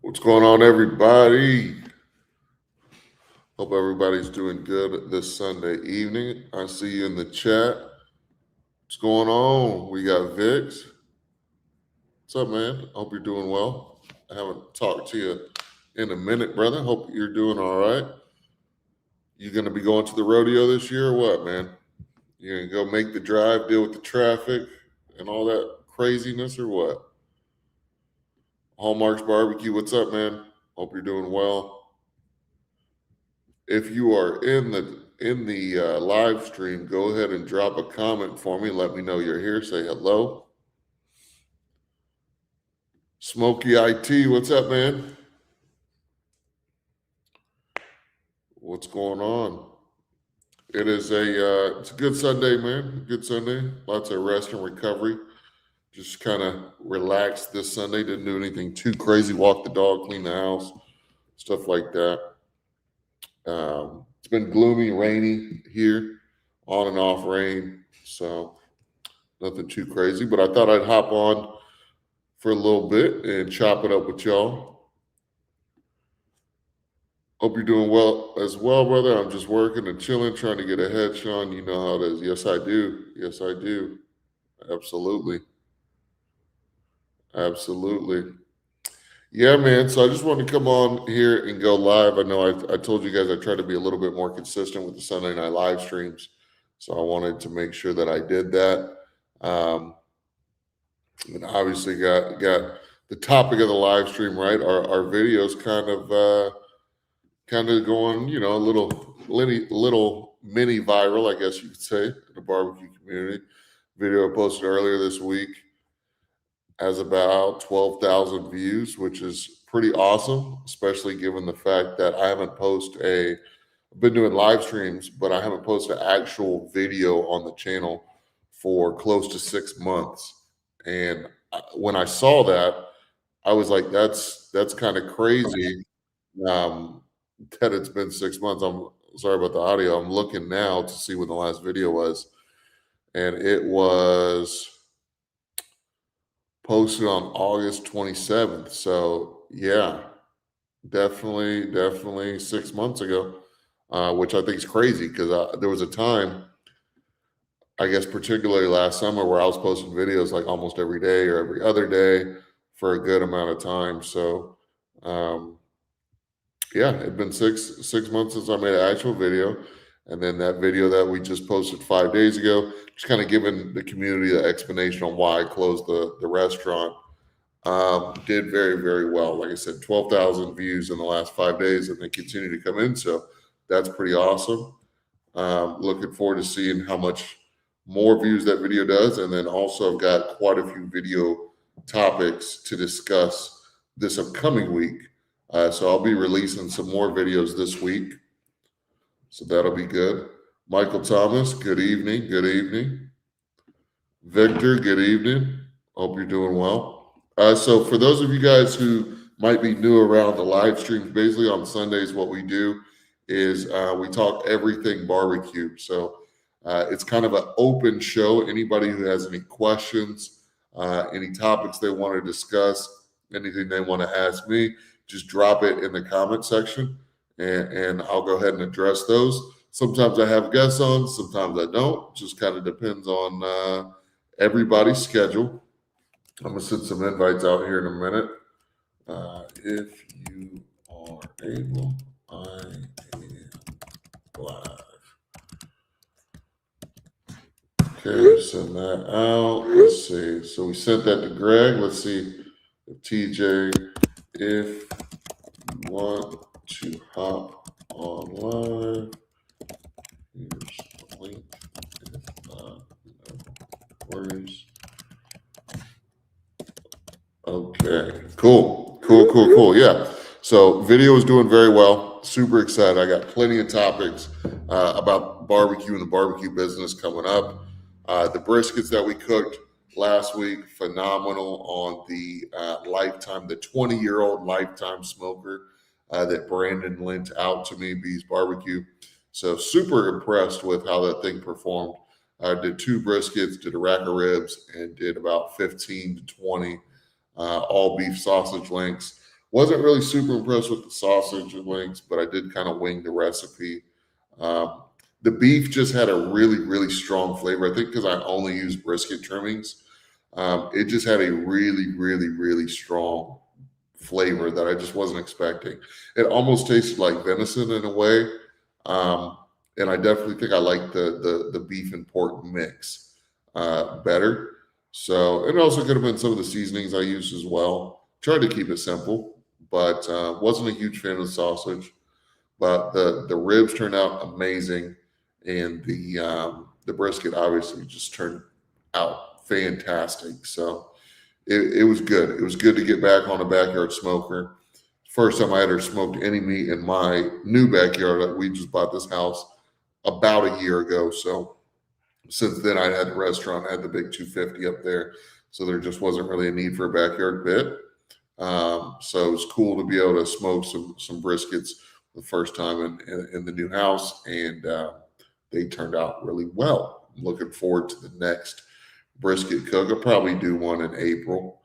What's going on, everybody? Hope everybody's doing good this Sunday evening. I see you in the chat. What's going on? We got Vix. What's up, man? Hope you're doing well. I haven't talked to you in a minute, brother. Hope you're doing all right. You gonna be going to the rodeo this year or what, man? You gonna go make the drive, deal with the traffic and all that craziness or what? Hallmark's Barbecue, what's up, man? Hope you're doing well. If you are in the live stream, go ahead and drop a comment for me. Let me know you're here. Say hello. Smokey IT, what's up, man? What's going on? It's a good Sunday, man. Good Sunday. Lots of rest and recovery. Just kind of relaxed this Sunday. Didn't do anything too crazy. Walk the dog, clean the house, stuff like that. It's been gloomy, rainy here, on and off rain. So nothing too crazy, but I thought I'd hop on for a little bit and chop it up with y'all. Hope you're doing well as well, brother. I'm just working and chilling, trying to get ahead, Sean. You know how it is. Yes, I do. Yes, I do. Absolutely. Absolutely. Yeah, man. So I just wanted to come on here and go live. I know I told you guys I try to be a little bit more consistent with the Sunday night live streams. So I wanted to make sure that I did that. And obviously got the topic of the live stream, right? Our videos kind of going, a little mini viral, I guess you could say, in the barbecue community. Video I posted earlier this week has about 12,000 views, which is pretty awesome, especially given the fact that I haven't I've been doing live streams, but I haven't posted an actual video on the channel for close to 6 months. And when I saw that, I was like, that's kind of crazy that it's been 6 months. I'm sorry about the audio. I'm looking now to see when the last video was, and it was posted on August 27th. So yeah, definitely 6 months ago, which I think is crazy because there was a time, I guess, particularly last summer, where I was posting videos like almost every day or every other day for a good amount of time. So, yeah, it'd been six months since I made an actual video, and then that video that we just posted 5 days ago, just kind of giving the community the explanation on why I closed the restaurant. Did very, very well. Like I said, 12,000 views in the last 5 days, and they continue to come in. So that's pretty awesome. Looking forward to seeing how much more views that video does. And then also I've got quite a few video topics to discuss this upcoming week. So I'll be releasing some more videos this week. So that'll be good. Michael Thomas, good evening. Good evening. Victor, good evening. Hope you're doing well. So for those of you guys who might be new around the live streams, basically on Sundays, what we do is we talk everything barbecue. So it's kind of an open show. Anybody who has any questions, any topics they want to discuss, anything they want to ask me, just drop it in the comment section and I'll go ahead and address those. Sometimes I have guests on, sometimes I don't. Just kind of depends on everybody's schedule. I'm going to send some invites out here in a minute. If you are able, I am live. Okay, send that out. Let's see. So we sent that to Greg. Let's see if TJ, if you want to hop on live, here's the link. If not, no worries. Okay, cool. Yeah. So video is doing very well. Super excited. I got plenty of topics about barbecue and the barbecue business coming up. The briskets that we cooked last week, phenomenal on the Lifetime, the 20-year-old Lifetime smoker that Brandon lent out to me, Bees Barbecue. So super impressed with how that thing performed. I did 2 briskets, did a rack of ribs, and did about 15 to 20 all beef sausage links. Wasn't really super impressed with the sausage and links, but I did kind of wing the recipe. Um, the beef just had a really, really strong flavor. I think because I only use brisket trimmings, it just had a really, really, really strong flavor that I just wasn't expecting. It almost tasted like venison in a way, um, and I definitely think I like the beef and pork mix better. So it also could have been some of the seasonings I used as well. Tried to keep it simple, but wasn't a huge fan of the sausage. But the ribs turned out amazing, and the brisket obviously just turned out fantastic. So it was good. It was good to get back on a backyard smoker. First time I ever smoked any meat in my new backyard. We just bought this house about a year ago. So since then, I had the restaurant, I had the big 250 up there. So there just wasn't really a need for a backyard pit. So it's cool to be able to smoke some briskets the first time in the new house, and they turned out really well. I'm looking forward to the next brisket cook. I'll probably do one in April.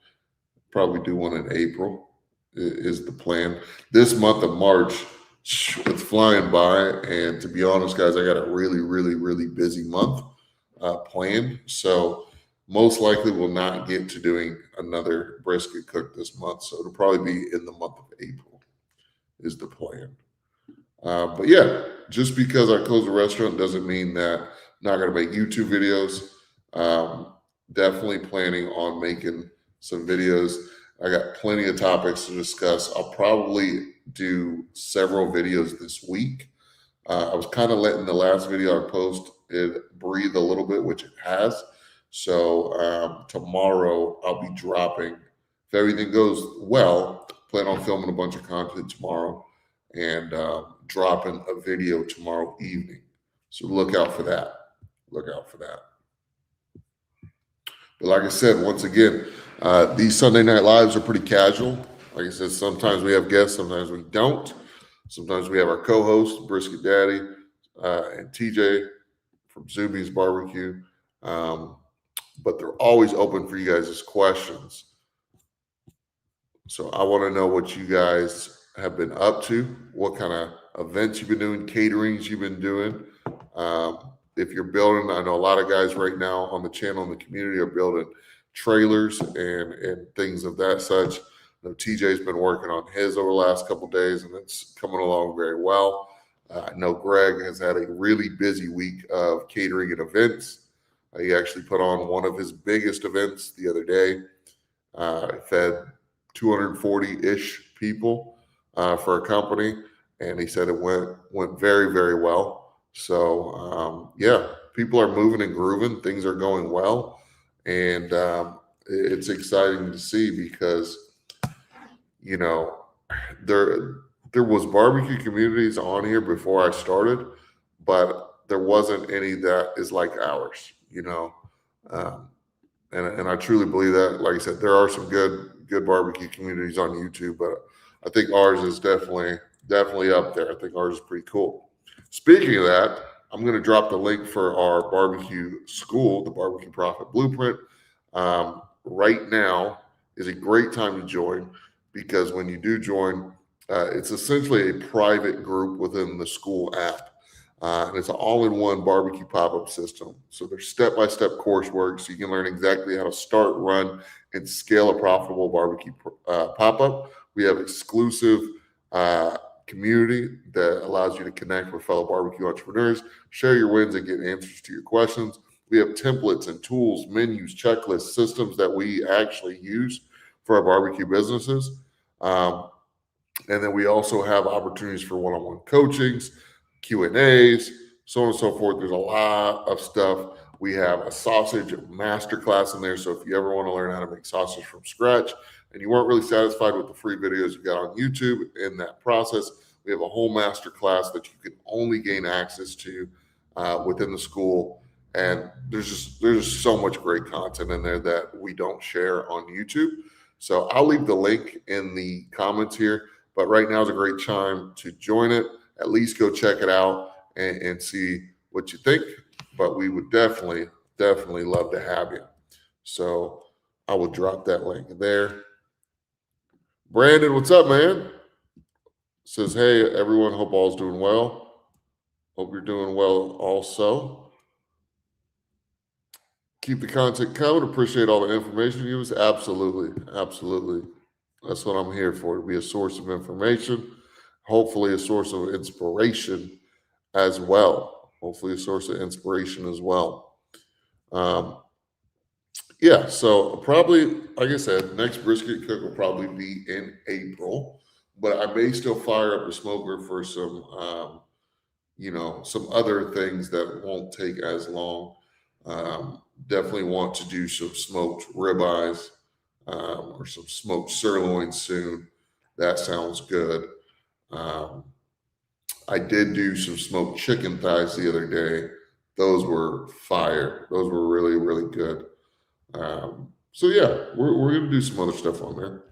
Probably do one in April is the plan. This month of March, it's flying by, and to be honest, guys, I got a really, really, really busy month planned. So most likely we'll not get to doing another brisket cook this month. So it'll probably be in the month of April is the plan. But yeah, just because I closed the restaurant doesn't mean that I'm not going to make YouTube videos. Definitely planning on making some videos. I got plenty of topics to discuss. I'll probably do several videos this week. I was kind of letting the last video I post it breathe a little bit, which it has. So tomorrow I'll be dropping. If everything goes well, plan on filming a bunch of content tomorrow and dropping a video tomorrow evening. So look out for that. Look out for that. But like I said, once again, these Sunday Night Lives are pretty casual. Like I said, sometimes we have guests, sometimes we don't. Sometimes we have our co-host, Brisket Daddy, and TJ from Zuby's Barbecue. But they're always open for you guys' questions. So I want to know what you guys have been up to, what kind of events you've been doing, caterings you've been doing. If you're building, I know a lot of guys right now on the channel in the community are building trailers and things of that such. I know TJ's been working on his over the last couple of days, and it's coming along very well. I know Greg has had a really busy week of catering and events. He actually put on one of his biggest events the other day. Fed 240-ish people for a company, and he said it went very, very well. So yeah, people are moving and grooving. Things are going well, and it's exciting to see because you know there was barbecue communities on here before I started, but there wasn't any that is like ours. Um, and I truly believe that. Like I said, there are some good barbecue communities on YouTube, but I think ours is definitely up there. I think ours is pretty cool. Speaking of that, I'm going to drop the link for our barbecue school, the Barbecue Profit Blueprint. Right now is a great time to join because when you do join, it's essentially a private group within the school app. And it's an all-in-one barbecue pop-up system. So there's step-by-step coursework so you can learn exactly how to start, run, and scale a profitable barbecue pop-up. We have exclusive community that allows you to connect with fellow barbecue entrepreneurs, share your wins, and get answers to your questions. We have templates and tools, menus, checklists, systems that we actually use for our barbecue businesses. And then we also have opportunities for one-on-one coachings, Q&As, so on and so forth. There's a lot of stuff. We have a sausage masterclass in there. So if you ever want to learn how to make sausage from scratch and you weren't really satisfied with the free videos you got on YouTube in that process, we have a whole masterclass that you can only gain access to within the school. And there's just so much great content in there that we don't share on YouTube. So I'll leave the link in the comments here. But right now is a great time to join it. At least go check it out and see what you think. But we would definitely love to have you. So I will drop that link there. Brandon, what's up, man? Says, hey, everyone, hope all's doing well. Hope you're doing well also. Keep the content coming. Appreciate all the information you use. Absolutely. Absolutely. That's what I'm here for, to be a source of information, hopefully a source of inspiration as well. Hopefully a source of inspiration as well. Yeah, so probably, like I said, next brisket cook will probably be in April, but I may still fire up the smoker for some, some other things that won't take as long. Definitely want to do some smoked ribeyes or some smoked sirloin soon. That sounds good. Um, I did do some smoked chicken thighs the other day. Those were fire. Those were really, really good. So yeah, we're gonna do some other stuff on there.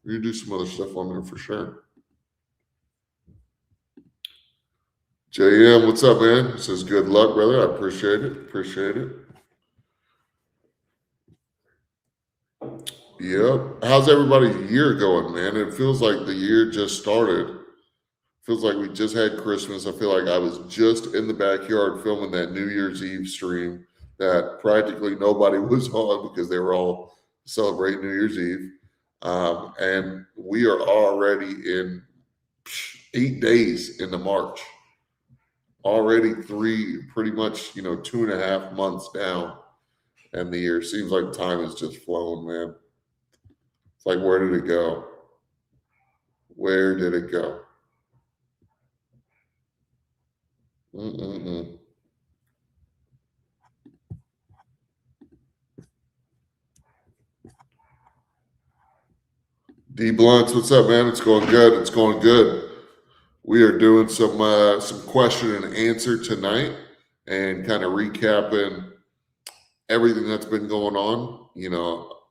We're gonna do some other stuff on there for sure. JM, what's up, man? Says good luck, brother. I appreciate it. Appreciate it. Yep. How's everybody's year going, man? It feels like the year just started. Feels like we just had Christmas. I feel like I was just in the backyard filming that New Year's Eve stream that practically nobody was on because they were all celebrating New Year's Eve. And we are already in 8 days into March. Already three, pretty much, 2.5 months down. And the year seems like time has just flown, man. It's like, where did it go? Where did it go? Mm-mm-mm. D Blunts, what's up, man? It's going good. It's going good. We are doing some question and answer tonight, and kind of recapping everything that's been going on.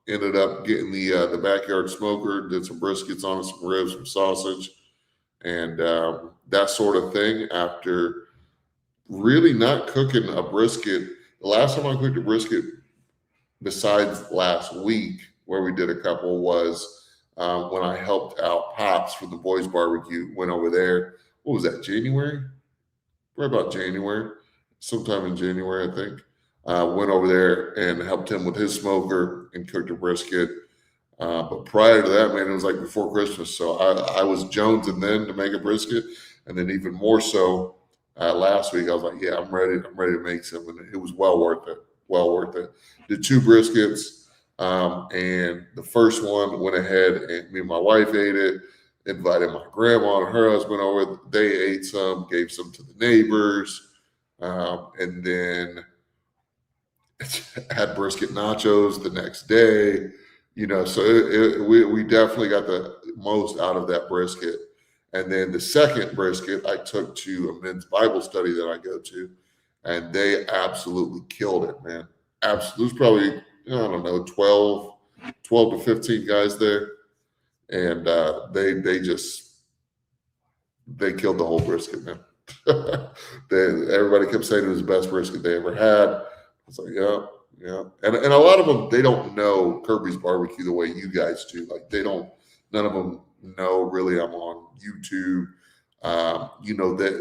Ended up getting the backyard smoker, did some briskets on it, some ribs, some sausage, and that sort of thing. After really not cooking a brisket, the last time I cooked a brisket, besides last week where we did a couple, was when I helped out Pops for the boys barbecue. Went over there. What was that? January? Right about January, sometime in January, I think. Went over there and helped him with his smoker and cooked a brisket. But prior to that, man, it was like before Christmas. So I was jonesing then to make a brisket. And then even more so last week, I was like, yeah, I'm ready. I'm ready to make some. And it was well worth it. Well worth it. Did two briskets. And the first one went ahead and me and my wife ate it. Invited my grandma and her husband over. They ate some, gave some to the neighbors. And then had brisket nachos the next day, so we definitely got the most out of that brisket. And then the second brisket I took to a men's Bible study that I go to, and they absolutely killed it, man. Absolutely. There's probably, I don't know, 12 to 15 guys there. And they killed the whole brisket, man. Everybody kept saying it was the best brisket they ever had. I was like, yeah, yeah. And a lot of them, they don't know Kirby's barbecue the way you guys do. Like none of them know really I'm on YouTube.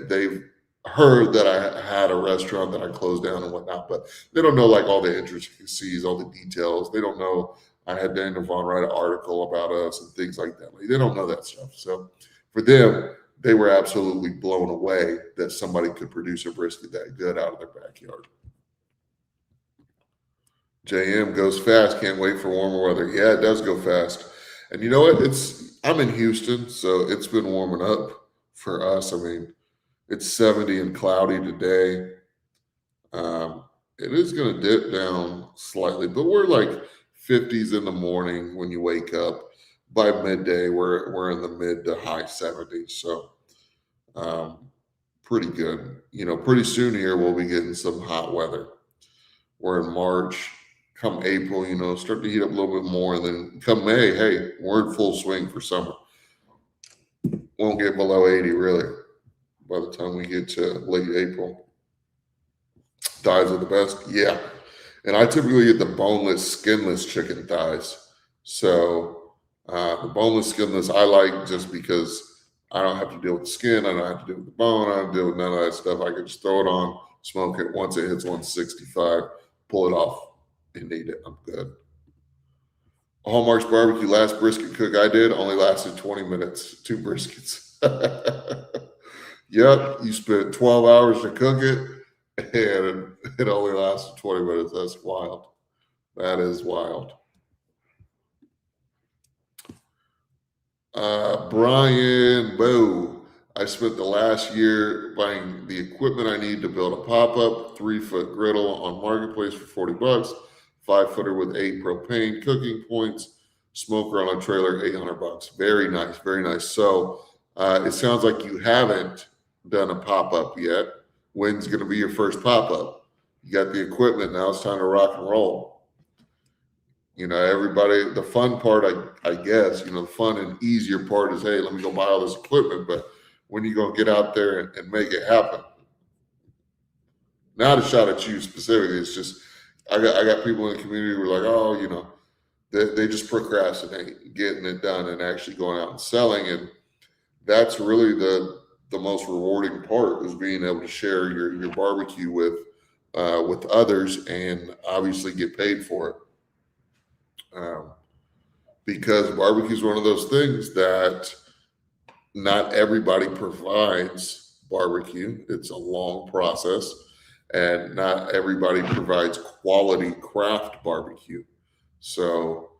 They've heard that I had a restaurant that I closed down and whatnot, but they don't know like all the intricacies, all the details. They don't know I had Daniel Vaughn write an article about us and things like that. Like, they don't know that stuff. So for them, they were absolutely blown away that somebody could produce a brisket that good out of their backyard. JM goes fast. Can't wait for warmer weather. Yeah, it does go fast. And you know what? I'm in Houston, so it's been warming up for us. I mean, it's 70 and cloudy today. It is going to dip down slightly, but we're like 50s in the morning when you wake up. By midday, we're in the mid to high 70s. So pretty good. Pretty soon here we'll be getting some hot weather. We're in March. Come April, start to heat up a little bit more. And then come May, hey, we're in full swing for summer. Won't get below 80 really by the time we get to late April. Thighs are the best. Yeah. And I typically get the boneless, skinless chicken thighs. So The boneless, skinless, I like just because I don't have to deal with the skin. I don't have to deal with the bone. I don't have to deal with none of that stuff. I can just throw it on, smoke it. Once it hits 165, pull it off and eat it. I'm good. Hallmark's barbecue, last brisket cook I did only lasted 20 minutes, 2 briskets. Yep, you spent 12 hours to cook it and it only lasted 20 minutes. That's wild. That is wild. Brian Bow. I spent the last year buying the equipment I need to build a pop-up 3-foot griddle on Marketplace for 40 bucks, 5-footer with 8 propane cooking points, smoker on a trailer, 800 bucks. Very nice, very nice. So it sounds like you haven't done a pop-up yet. When's going to be your first pop-up? You got the equipment. Now it's time to rock and roll. Everybody, the fun part, I guess, the fun and easier part is, hey, let me go buy all this equipment. But when you going to get out there and make it happen? Not a shot at you specifically. It's just, I got people in the community who are like, oh, they just procrastinate getting it done and actually going out and selling. And that's really the most rewarding part, is being able to share your barbecue with others and obviously get paid for it. Because barbecue is one of those things that not everybody provides barbecue. It's a long process, and not everybody provides quality craft barbecue. So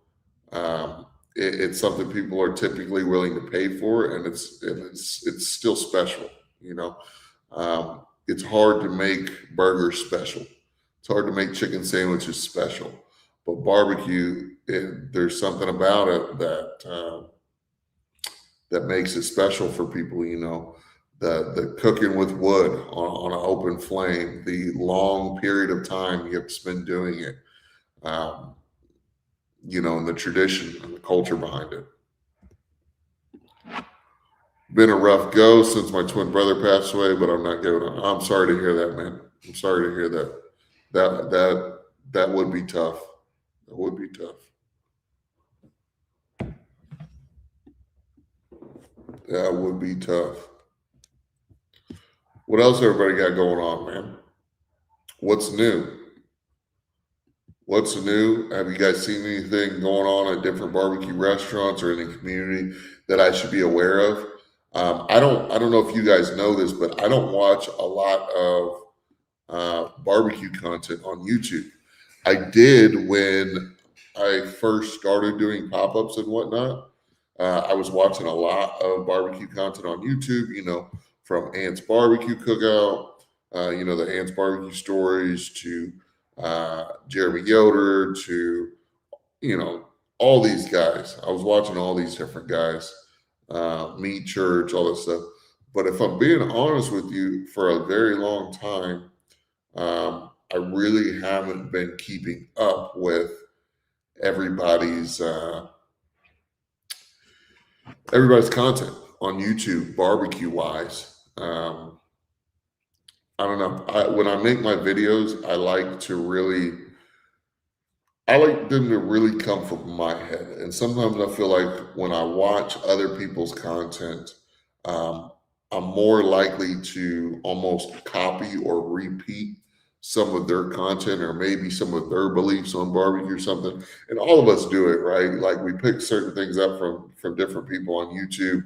it's something people are typically willing to pay for, and it's still special. It's hard to make burgers special. It's hard to make chicken sandwiches special. But barbecue, there's something about it that makes it special for people. The cooking with wood on an open flame, the long period of time you have to spend doing it, and the tradition and the culture behind it. Been a rough go since my twin brother passed away, but I'm not giving up. I'm sorry to hear that, man. I'm sorry to hear that. That would be tough. That would be tough. That would be tough. What else everybody got going on, man? What's new? What's new? Have you guys seen anything going on at different barbecue restaurants or in the community that I should be aware of? I don't know if you guys know this, but I don't watch a lot of barbecue content on YouTube. I did when I first started doing pop-ups and whatnot. I was watching a lot of barbecue content on YouTube, from Ant's Barbecue Cookout, the Ant's Barbecue Stories, to Jeremy Yoder, to, all these guys. I was watching all these different guys, Meat Church, all this stuff. But if I'm being honest with you, for a very long time, I really haven't been keeping up with everybody's content on YouTube, barbecue wise. I don't know. When I make my videos, I like them to really come from my head. And sometimes I feel like when I watch other people's content, I'm more likely to almost copy or repeat some of their content, or maybe some of their beliefs on barbecue or something. And all of us do it, right? Like, we pick certain things up from different people on YouTube.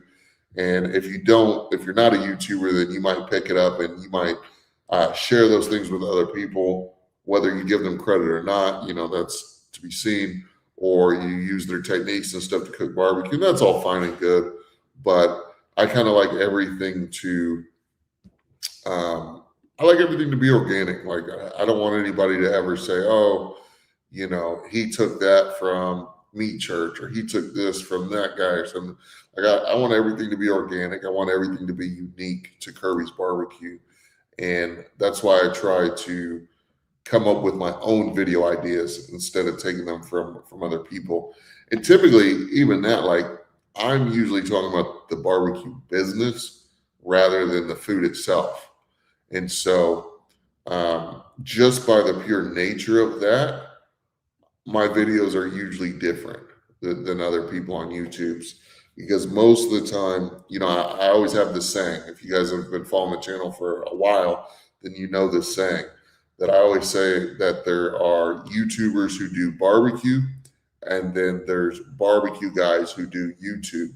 And if you're not a YouTuber, then you might pick it up and you might share those things with other people, whether you give them credit or not, that's to be seen, or you use their techniques and stuff to cook barbecue. And that's all fine and good. But I kind of like everything to, to be organic. Like, I don't want anybody to ever say, oh, he took that from Meat Church, or he took this from that guy or something. Like, I want everything to be organic. I want everything to be unique to Kirby's Barbecue. And that's why I try to come up with my own video ideas instead of taking them from other people. And typically, even that, like, I'm usually talking about the barbecue business rather than the food itself. And so just by the pure nature of that, my videos are usually different. than other people on YouTube's, because most of the time, I always have this saying. If you guys have been following the channel for a while, then you know this saying that I always say that there are YouTubers who do barbecue, and then there's barbecue guys who do YouTube.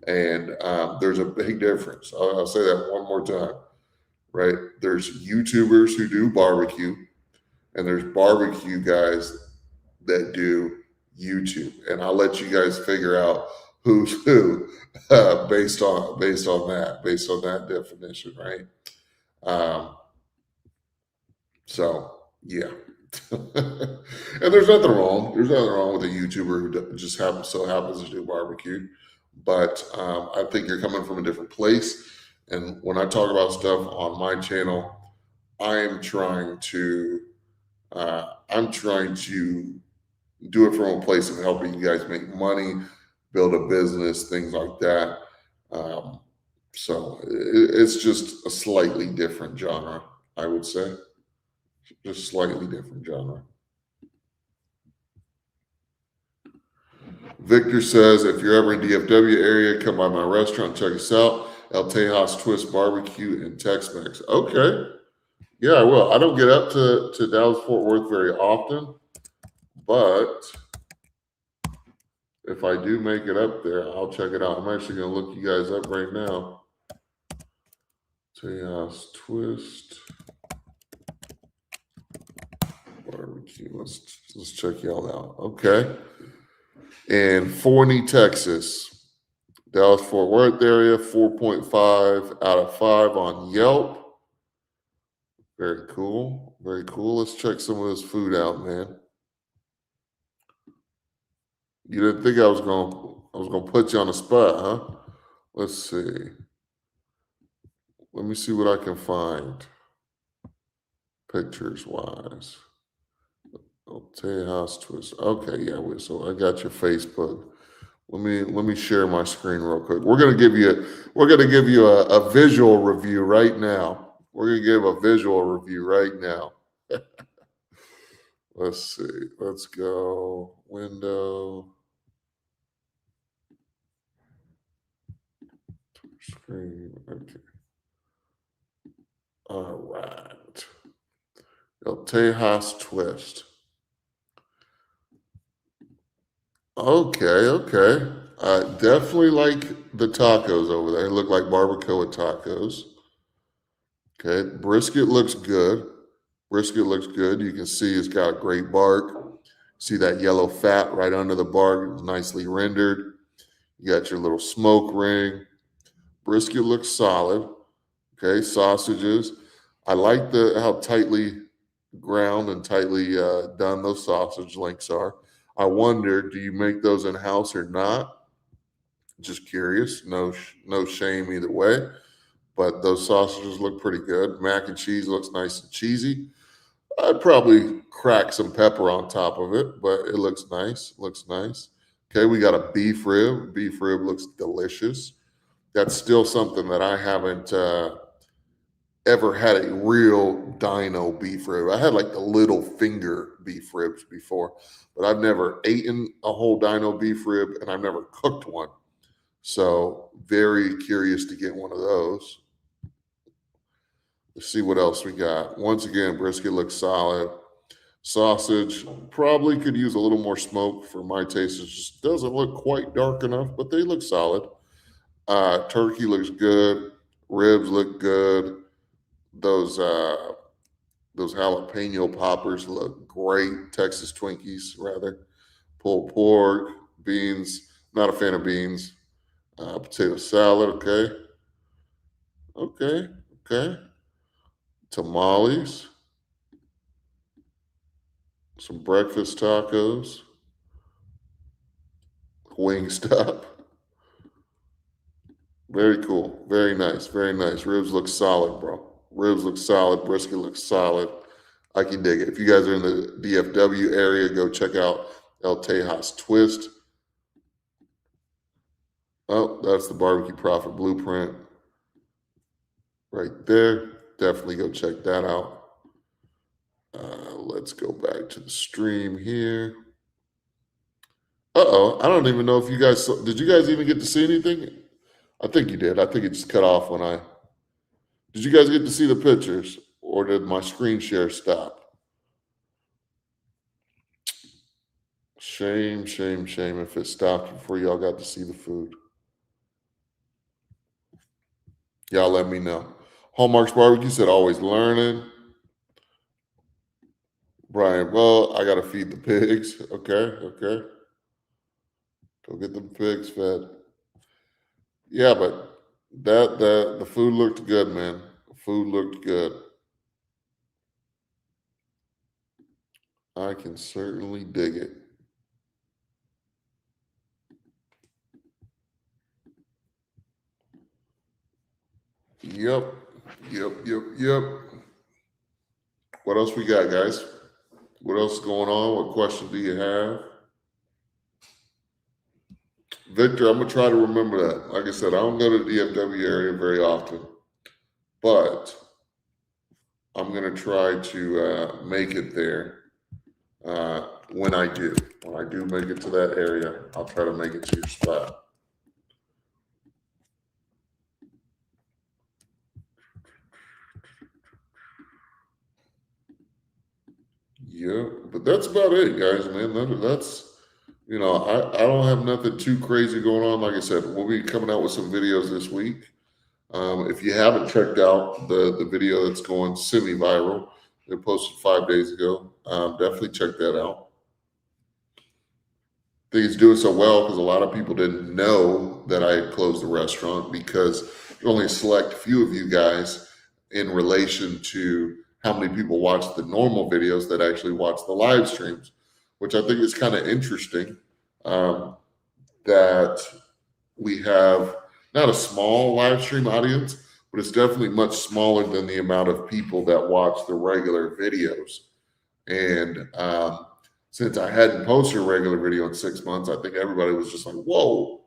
And there's a big difference. I'll say that one more time, right? There's YouTubers who do barbecue, and there's barbecue guys that do YouTube. And I'll let you guys figure out who's who based on that definition, right? So yeah. And there's nothing wrong. There's nothing wrong with a YouTuber who just happens to do barbecue. But I think you're coming from a different place. And when I talk about stuff on my channel, I'm trying to do it from a place of helping you guys make money, build a business, things like that. So it's just a slightly different genre, I would say. Just slightly different genre. Victor says, if you're ever in DFW area, come by my restaurant, check us out. El Tejas Twist Barbecue and Tex-Mex. Okay. Yeah, I will. I don't get up to Dallas-Fort Worth very often, but if I do make it up there, I'll check it out. I'm actually going to look you guys up right now. Tejas Twist Barbecue. Let's check y'all out. Okay. In Forney, Texas, Dallas-Fort Worth area, 4.5 out of 5 on Yelp. Very cool. Very cool. Let's check some of this food out, man. You didn't think I was gonna put you on the spot, huh? Let's see. Let me see what I can find. Pictures wise. Oh, Tejas Twist. Okay, yeah. So I got your Facebook. Let me share my screen real quick. We're gonna give you a visual review right now. We're gonna give a visual review right now. Let's see. Let's go. Window. Screen. Okay. All right. El Tejas Twist. Okay. I definitely like the tacos over there. They look like barbacoa tacos. Okay, brisket looks good. You can see it's got great bark. See that yellow fat right under the bark? It's nicely rendered. You got your little smoke ring. Brisket looks solid. Okay, sausages. I like how tightly ground and tightly done those sausage links are. I wonder, do you make those in house or not? Just curious. No shame either way. But those sausages look pretty good. Mac and cheese looks nice and cheesy. I'd probably crack some pepper on top of it, but it looks nice. Okay, we got a beef rib. Beef rib looks delicious. That's still something that I haven't ever had a real dino beef rib. I had like the little finger beef ribs before, but I've never eaten a whole dino beef rib, and I've never cooked one. So very curious to get one of those. Let's see what else we got. Once again, brisket looks solid. Sausage probably could use a little more smoke for my taste. It just doesn't look quite dark enough, but they look solid. Turkey looks good. Ribs look good. Those jalapeno poppers look great. Texas Twinkies, rather. Pulled pork, beans. Not a fan of beans. Potato salad, okay. Tamales. Some breakfast tacos. Wingstop. Very cool. Very nice. Ribs look solid, bro. Brisket looks solid. I can dig it. If you guys are in the DFW area, go check out El Tejas Twist. Oh, that's the Barbecue Profit Blueprint right there. Definitely go check that out. Let's go back to the stream here. Uh-oh, I don't even know if you guys did you guys even get to see anything? I think you did. I think it just cut off when I did you guys get to see the pictures or did my screen share stop? Shame, shame, shame if it stopped before y'all got to see the food. Y'all let me know. Hallmark's Barbecue said always learning. Brian, well, I gotta feed the pigs. Okay, okay. Go get the pigs fed. Yeah, but the food looked good, man. The food looked good. I can certainly dig it. Yep. Yep. Yep. Yep. What else we got, guys? What else is going on? What questions do you have? Victor, I'm gonna try to remember that. Like I said, I don't go to the DFW area very often, but I'm gonna try to make it there when I do. When I do make it to that area, I'll try to make it to your spot. Yeah, but that's about it, guys, man. That's I don't have nothing too crazy going on. Like I said, we'll be coming out with some videos this week. If you haven't checked out the video that's going semi-viral, they posted 5 days ago. Definitely check that out. I think it's doing so well because a lot of people didn't know that I had closed the restaurant because there's only a select few of you guys in relation to how many people watch the normal videos that actually watch the live streams, which I think is kind of interesting. That we have not a small live stream audience, but it's definitely much smaller than the amount of people that watch the regular videos. And since I hadn't posted a regular video in 6 months, I think everybody was just like, whoa,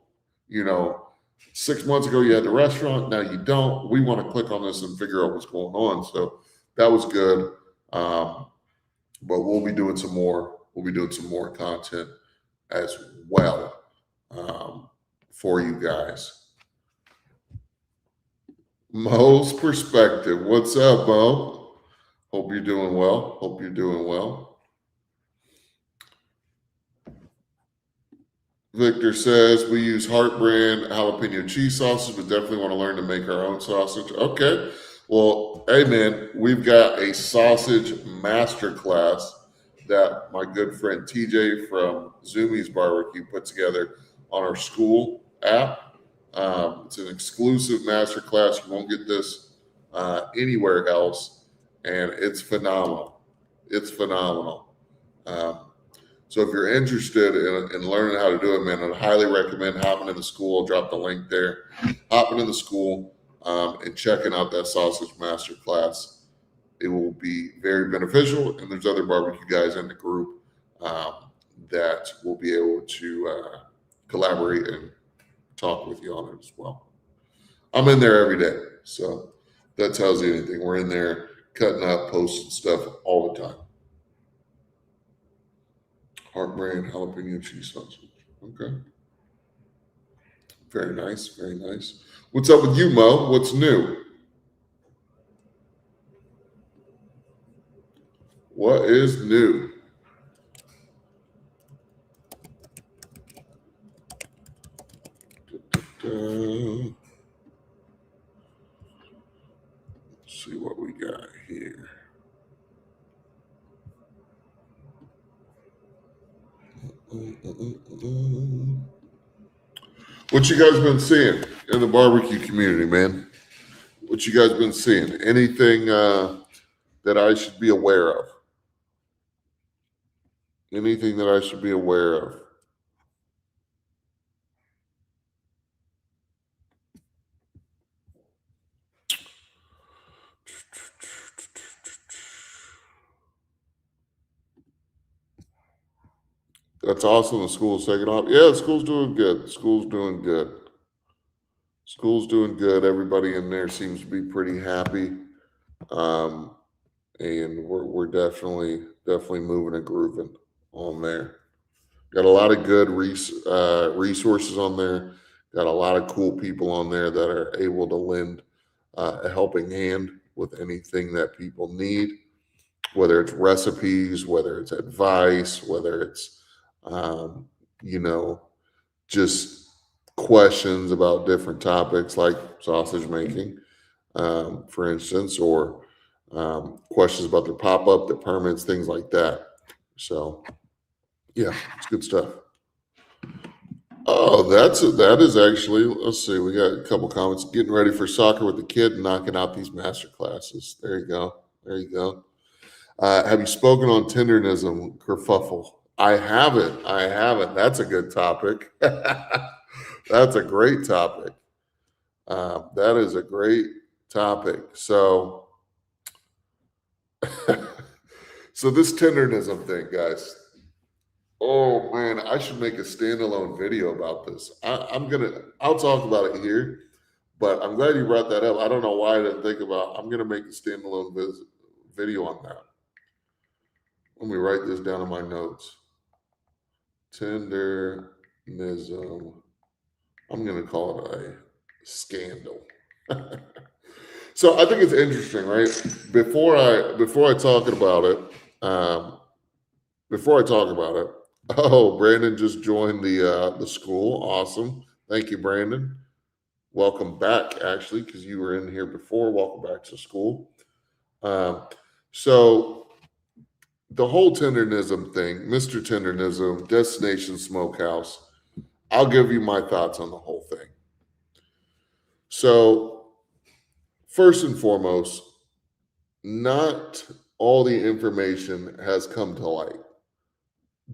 you know, 6 months ago you had the restaurant, now you don't. We want to click on this and figure out what's going on. So that was good. But we'll be doing some more. We'll be doing some more content as well for you guys. Mo's perspective. What's up, Mo? Hope you're doing well. Hope you're doing well. Victor says we use Heart Brand jalapeno cheese sausage, but definitely want to learn to make our own sausage. Okay. Well, hey man, we've got a sausage masterclass that my good friend TJ from Zoomies Barbecue put together on our school app. It's an exclusive masterclass. You won't get this anywhere else, and it's phenomenal. It's phenomenal. So if you're interested in learning how to do it, man, I'd highly recommend hopping in the school. Drop the link there. Hopping in the school and checking out that sausage master class. It will be very beneficial, and there's other barbecue guys in the group that will be able to collaborate and talk with you on it as well. I'm in there every day, so that tells you anything. We're in there cutting up, posting stuff all the time. Heart Brand jalapeno cheese sausage. Okay. Very nice. Very nice. What's up with you, Mo? What's new? What is new? Let's see what we got here. What you guys been seeing in the barbecue community, man? What you guys been seeing? Anything that I should be aware of? Anything that I should be aware of? That's awesome. The school's taking off. Yeah, the school's doing good. The school's doing good. School's doing good. Everybody in there seems to be pretty happy. And we're definitely moving and grooving on there. Got a lot of good resources on there. Got a lot of cool people on there that are able to lend a helping hand with anything that people need, whether it's recipes, whether it's advice, whether it's, um, you know, just questions about different topics like sausage making, for instance, or questions about their pop up, their permits, things like that. So, yeah, it's good stuff. Oh, that is actually. Let's see. We got a couple comments. Getting ready for soccer with the kid, and knocking out these master classes. There you go. There you go. Have you spoken on tendernism, kerfuffle? I haven't. I haven't. That's a good topic. That's a great topic. That is a great topic. So, so this tendernism thing, guys. Oh man, I should make a standalone video about this. I'll talk about it here, but I'm glad you brought that up. I don't know why I didn't think about. I'm gonna make a standalone video on that. Let me write this down in my notes. Tendernism. I'm gonna call it a scandal. So I think it's interesting, right? Before I talk about it, um, before I talk about it, oh, Brandon just joined the school. Awesome. Thank you, Brandon. Welcome back, actually, because you were in here before. Welcome back to school. Um, so the whole tendernism thing, Mr. Tendernism, Destination Smokehouse, I'll give you my thoughts on the whole thing. So, first and foremost, not all the information has come to light.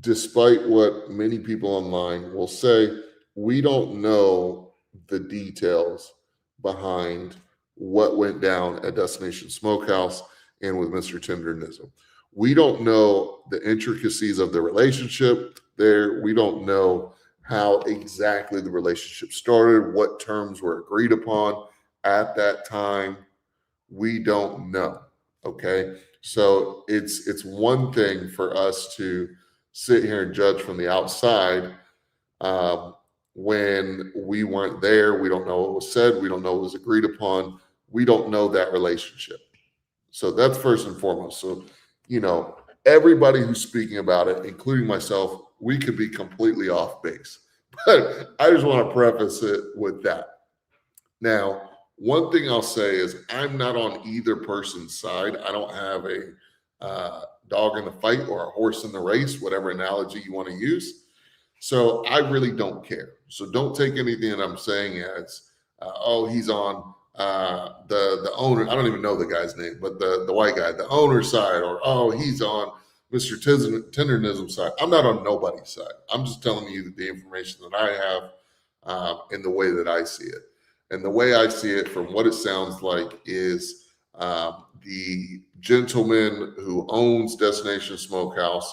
Despite what many people online will say, we don't know the details behind what went down at Destination Smokehouse and with Mr. Tendernism. We don't know the intricacies of the relationship there. We don't know how exactly the relationship started, what terms were agreed upon at that time. We don't know. Okay. So it's one thing for us to sit here and judge from the outside um, when we weren't there. We don't know what was said. We don't know what was agreed upon. We don't know that relationship. So that's first and foremost. So, everybody who's speaking about it, including myself, we could be completely off base. But I just want to preface it with that. Now, one thing I'll say is I'm not on either person's side. I don't have a dog in the fight or a horse in the race, whatever analogy you want to use. So I really don't care. So don't take anything that I'm saying as, oh, he's on the owner. I don't even know the guy's name, but the white guy, the owner's side, or oh, he's on Mr. Tendernism side. I'm not on nobody's side. I'm just telling you the information that I have in the way that I see it. And the way I see it, from what it sounds like, is the gentleman who owns Destination Smokehouse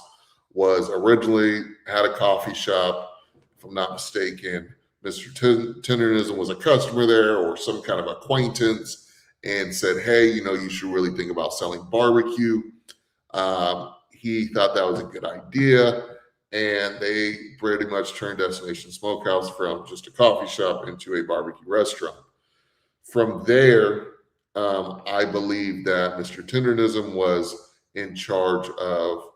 was originally had a coffee shop, if I'm not mistaken. Mr. Tendernism was a customer there or some kind of acquaintance and said, hey, you should really think about selling barbecue. He thought that was a good idea. And they pretty much turned Destination Smokehouse from just a coffee shop into a barbecue restaurant. From there, I believe that Mr. Tendernism was in charge of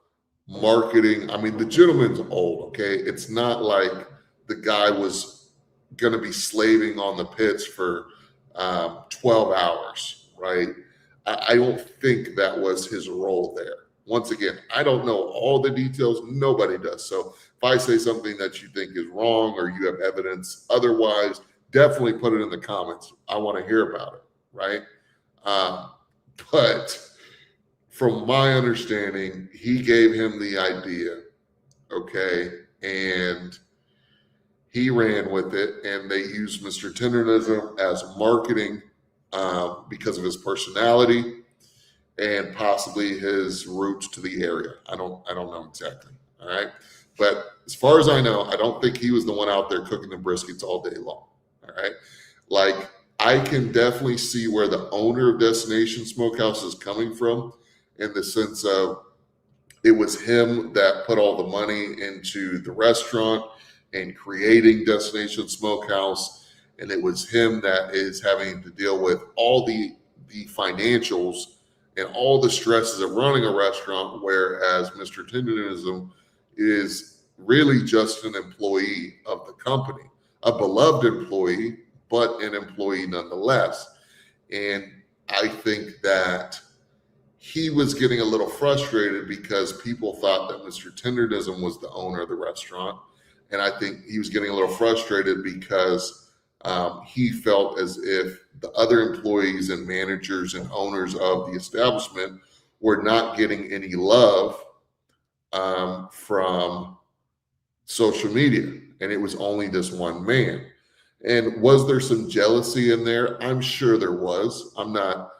marketing. I mean, the gentleman's old, okay? It's not like the guy was going to be slaving on the pits for 12 hours, right? I don't think that was his role there. Once again, I don't know all the details. Nobody does. So if I say something that you think is wrong or you have evidence otherwise, definitely put it in the comments. I want to hear about it, right? But from my understanding, he gave him the idea, okay, and he ran with it, and they used Mr. Tendernism as marketing because of his personality and possibly his roots to the area. I don't know exactly. All right. But as far as I know, I don't think he was the one out there cooking the briskets all day long. All right. Like, I can definitely see where the owner of Destination Smokehouse is coming from, in the sense of It was him that put all the money into the restaurant and creating Destination Smokehouse. And it was him that is having to deal with all the financials and all the stresses of running a restaurant, whereas Mr. Tendernism is really just an employee of the company, a beloved employee, but an employee nonetheless. And I think that he was getting a little frustrated because people thought that Mr. Tendernism was the owner of the restaurant. And I think he was getting a little frustrated because he felt as if the other employees and managers and owners of the establishment were not getting any love from social media. And it was only this one man. And was there some jealousy in there? I'm sure there was. I'm not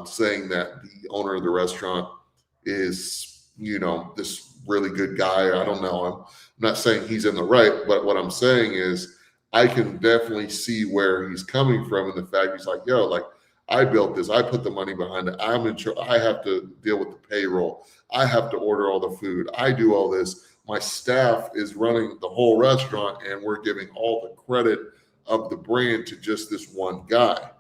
saying that the owner of the restaurant is, this really good guy. I don't know him. I'm not saying he's in the right, but what I'm saying is I can definitely see where he's coming from, and the fact he's like, yo, like, I built this. I put the money behind it. I'm in charge. I have to deal with the payroll. I have to order all the food. I do all this. My staff is running the whole restaurant, and we're giving all the credit of the brand to just this one guy.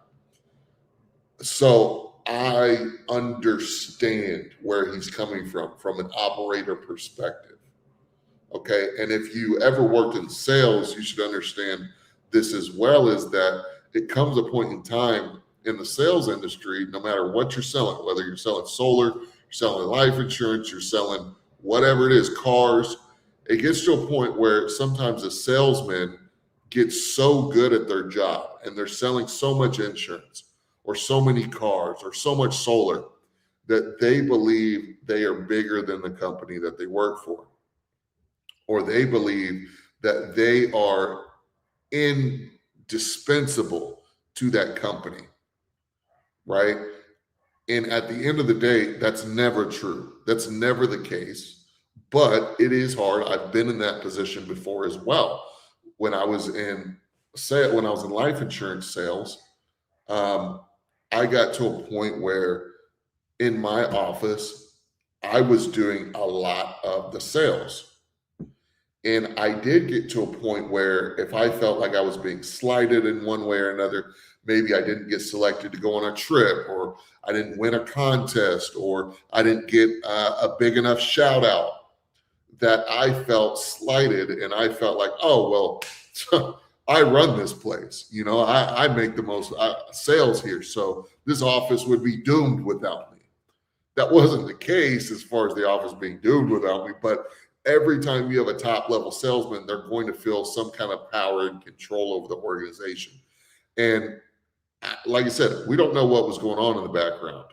So I understand where he's coming from an operator perspective. Okay. And if you ever worked in sales, you should understand this as well, is that it comes a point in time in the sales industry, no matter what you're selling, whether you're selling solar, you're selling life insurance, you're selling whatever it is, cars, it gets to a point where sometimes a salesman gets so good at their job and they're selling so much insurance or so many cars or so much solar that they believe they are bigger than the company that they work for, or they believe that they are indispensable to that company, right? And at the end of the day, that's never true. That's never the case, but it is hard. I've been in that position before as well. When I was in life insurance sales, I got to a point where in my office, I was doing a lot of the sales. And I did get to a point where if I felt like I was being slighted in one way or another, maybe I didn't get selected to go on a trip, or I didn't win a contest, or I didn't get a big enough shout out, that I felt slighted, and I felt like, oh, well, I run this place. I make the most sales here. So this office would be doomed without me. That wasn't the case as far as the office being doomed without me. But every time you have a top level salesman, they're going to feel some kind of power and control over the organization. And like I said, we don't know what was going on in the background,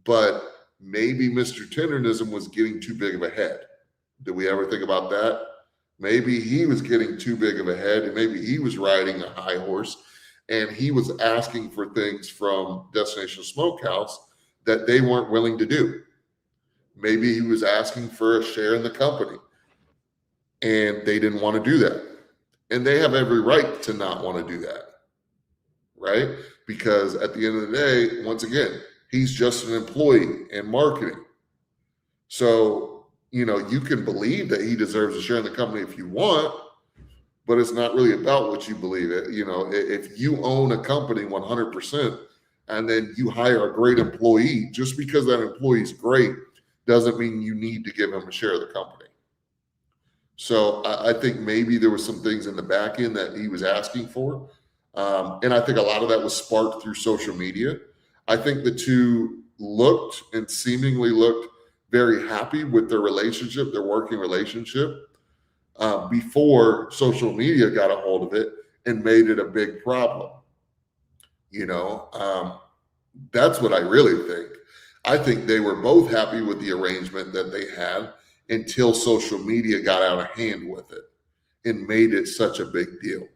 but maybe Mr. Tendernism was getting too big of a head. Did we ever think about that? Maybe he was getting too big of a head, and maybe he was riding a high horse, and he was asking for things from Destination Smokehouse that they weren't willing to do. Maybe he was asking for a share in the company, and they didn't want to do that. And they have every right to not want to do that, right? Because at the end of the day, once again, he's just an employee in marketing. So, you can believe that he deserves a share in the company if you want, but it's not really about what you believe it. If you own a company 100% and then you hire a great employee, just because that employee is great doesn't mean you need to give him a share of the company. So I think maybe there were some things in the back end that he was asking for. And I think a lot of that was sparked through social media. I think the two seemingly looked very happy with their relationship, their working relationship, before social media got a hold of it and made it a big problem. That's what I really think. I think they were both happy with the arrangement that they had until social media got out of hand with it and made it such a big deal.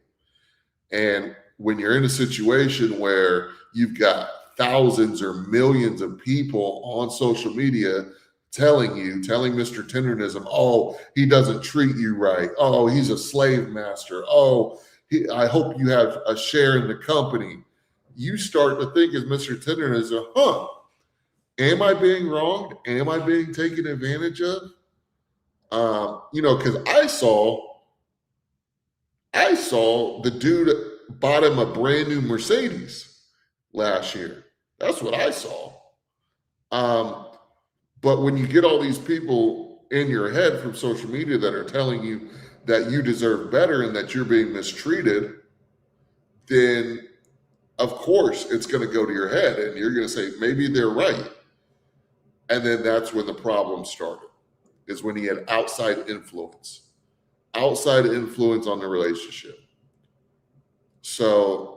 And when you're in a situation where you've got thousands or millions of people on social media telling Mr. Tendernism, oh, he doesn't treat you right. Oh, he's a slave master. Oh, I hope you have a share in the company. You start to think as Mr. Tendernism, Am I being wronged? Am I being taken advantage of? Because I saw the dude bought him a brand new Mercedes last year. That's what I saw. Um, but when you get all these people in your head from social media that are telling you that you deserve better and that you're being mistreated, then of course it's going to go to your head and you're going to say, maybe they're right. And then that's when the problem started, is when he had outside influence on the relationship. So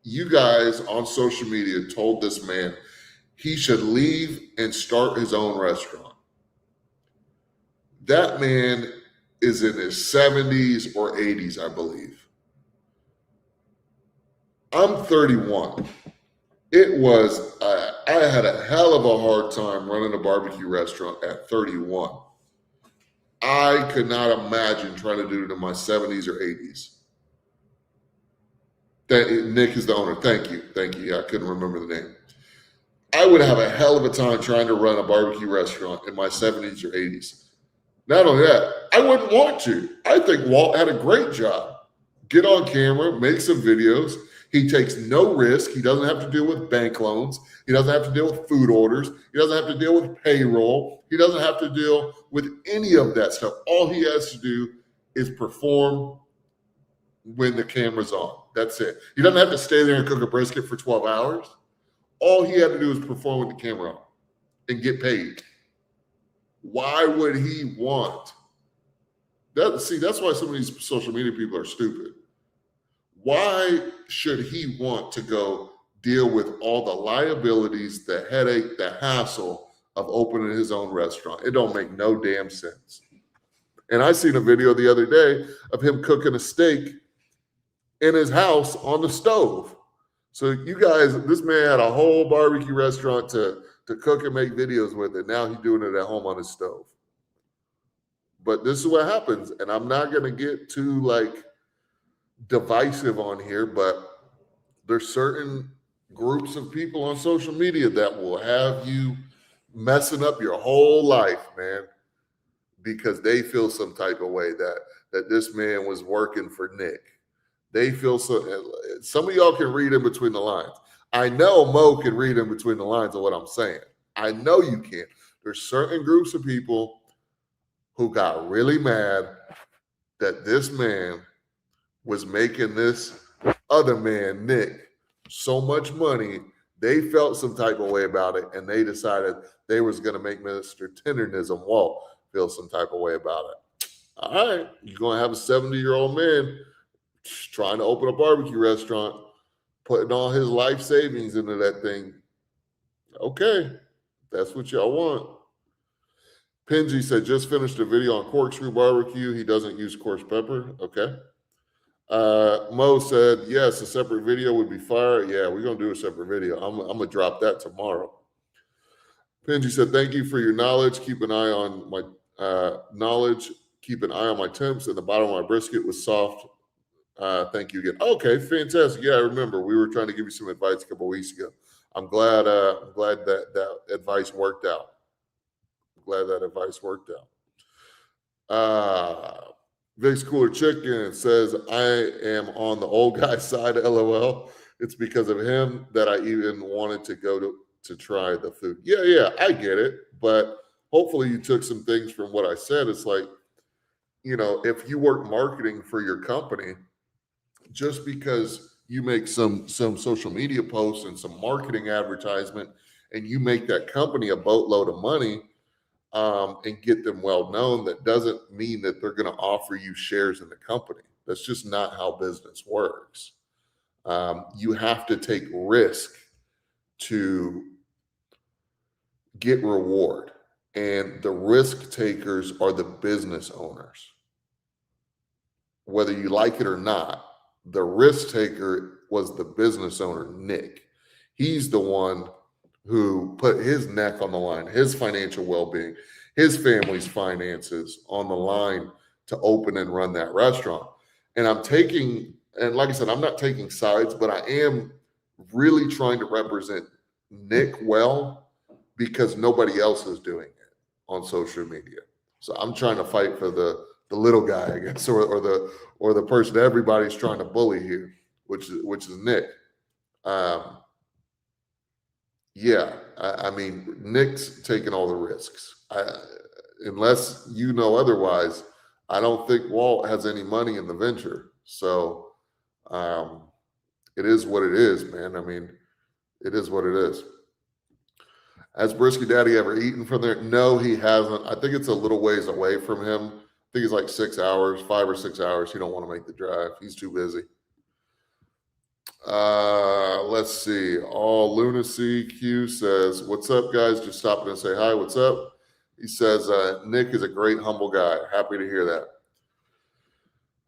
you guys on social media told this man he should leave and start his own restaurant. That man is in his 70s or 80s, I believe. I'm 31. I had a hell of a hard time running a barbecue restaurant at 31. I could not imagine trying to do it in my 70s or 80s. Nick is the owner. Thank you. Yeah, I couldn't remember the name. I would have a hell of a time trying to run a barbecue restaurant in my 70s or 80s. Not only that, I wouldn't want to. I think Walt had a great job. Get on camera, make some videos. He takes no risk. He doesn't have to deal with bank loans. He doesn't have to deal with food orders. He doesn't have to deal with payroll. He doesn't have to deal with any of that stuff. All he has to do is perform when the camera's on. That's it. He doesn't have to stay there and cook a brisket for 12 hours. All he had to do is perform with the camera on and get paid. Why would he want that? See, that's why some of these social media people are stupid. Why should he want to go deal with all the liabilities, the headache, the hassle of opening his own restaurant? It don't make no damn sense. And I seen a video the other day of him cooking a steak in his house on the stove. So you guys, this man had a whole barbecue restaurant to cook and make videos with, and now he's doing it at home on his stove. But this is what happens, and I'm not going to get too divisive on here, but there's certain groups of people on social media that will have you messing up your whole life, man, because they feel some type of way that this man was working for Nick. They feel so. Some of y'all can read in between the lines. I know Mo can read in between the lines of what I'm saying. I know you can. There's certain groups of people who got really mad that this man was making this other man, Nick, so much money. They felt some type of way about it, and they decided they was going to make Mr. Tendernism Walt feel some type of way about it. All right, you're going to have a 70-year-old man trying to open a barbecue restaurant, putting all his life savings into that thing. Okay, that's what y'all want. Pinji said, just finished a video on corkscrew barbecue. He doesn't use coarse pepper. Okay. Mo said, yes, a separate video would be fire. Yeah, we're going to do a separate video. I'm going to drop that tomorrow. Pinji said, thank you for your knowledge. Keep an eye on my knowledge. Keep an eye on my temps. And the bottom of my brisket was soft. Thank you again. Okay, fantastic. Yeah, I remember we were trying to give you some advice a couple of weeks ago. I'm glad that advice worked out. Vic's Cooler Chicken says, I am on the old guy's side, LOL. It's because of him that I even wanted to go to try the food. Yeah, I get it. But hopefully you took some things from what I said. It's like, if you work marketing for your company, just because you make some social media posts and some marketing advertisement and you make that company a boatload of money and get them well known, that doesn't mean that they're going to offer you shares in the company. That's just not how business works. You have to take risk to get reward. And the risk takers are the business owners. Whether you like it or not, the risk taker was the business owner, Nick. He's the one who put his neck on the line, his financial well-being, his family's finances on the line to open and run that restaurant. And like I said, I'm not taking sides, but I am really trying to represent Nick well because nobody else is doing it on social media. So I'm trying to fight for the little guy, I guess, or the person that everybody's trying to bully here, which is Nick. Um, yeah, I mean, Nick's taking all the risks. Unless you know otherwise, I don't think Walt has any money in the venture. So um, it is what it is, man. I mean, it is what it is. Has Brisky Daddy ever eaten from there? No, he hasn't. I think it's a little ways away from him. I think it's like 6 hours, 5 or 6 hours. He don't want to make the drive. He's too busy. Let's see. All Lunacy Q says, "What's up, guys? Just stopping to say hi. What's up?" He says, "Nick is a great, humble guy. Happy to hear that."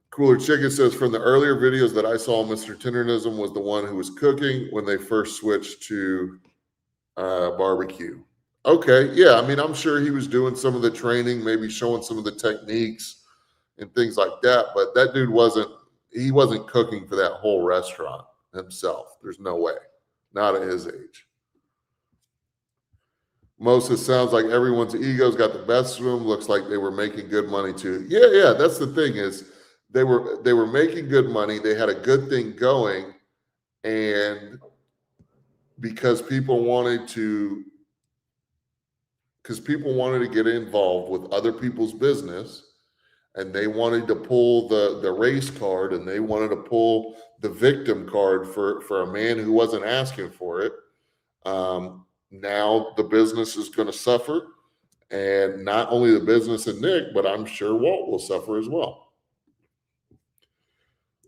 Cooler Chicken says, "From the earlier videos that I saw, Mr. Tendernism was the one who was cooking when they first switched to barbecue." Okay, yeah. I mean, I'm sure he was doing some of the training, maybe showing some of the techniques and things like that. But that dude wasn't cooking for that whole restaurant himself. There's no way. Not at his age. Moses sounds like everyone's egos got the best of them. Looks like they were making good money too. Yeah. That's the thing is they were making good money. They had a good thing going, and because people wanted to get involved with other people's business, and they wanted to pull the race card, and they wanted to pull the victim card for a man who wasn't asking for it. Now the business is going to suffer, and not only the business and Nick, but I'm sure Walt will suffer as well.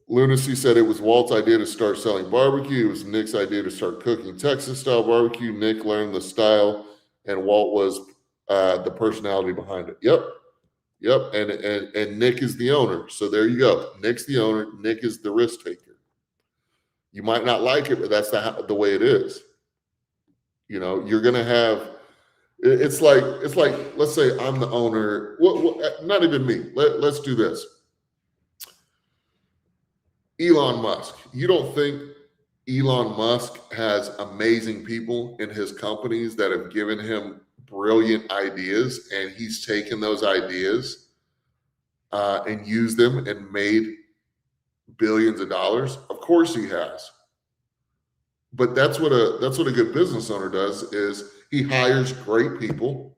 Lunacy said it was Walt's idea to start selling barbecue. It was Nick's idea to start cooking Texas-style barbecue. Nick learned the style, and Walt was the personality behind it. Yep. And Nick is the owner. So there you go. Nick's the owner. Nick is the risk taker. You might not like it, but that's the way it is. You know, you're gonna have. It's like let's say I'm the owner. Not even me. Let's do this. Elon Musk. You don't think Elon Musk has amazing people in his companies that have given him brilliant ideas, and he's taken those ideas and used them and made billions of dollars? Of course he has. But that's what a good business owner does, is he hires great people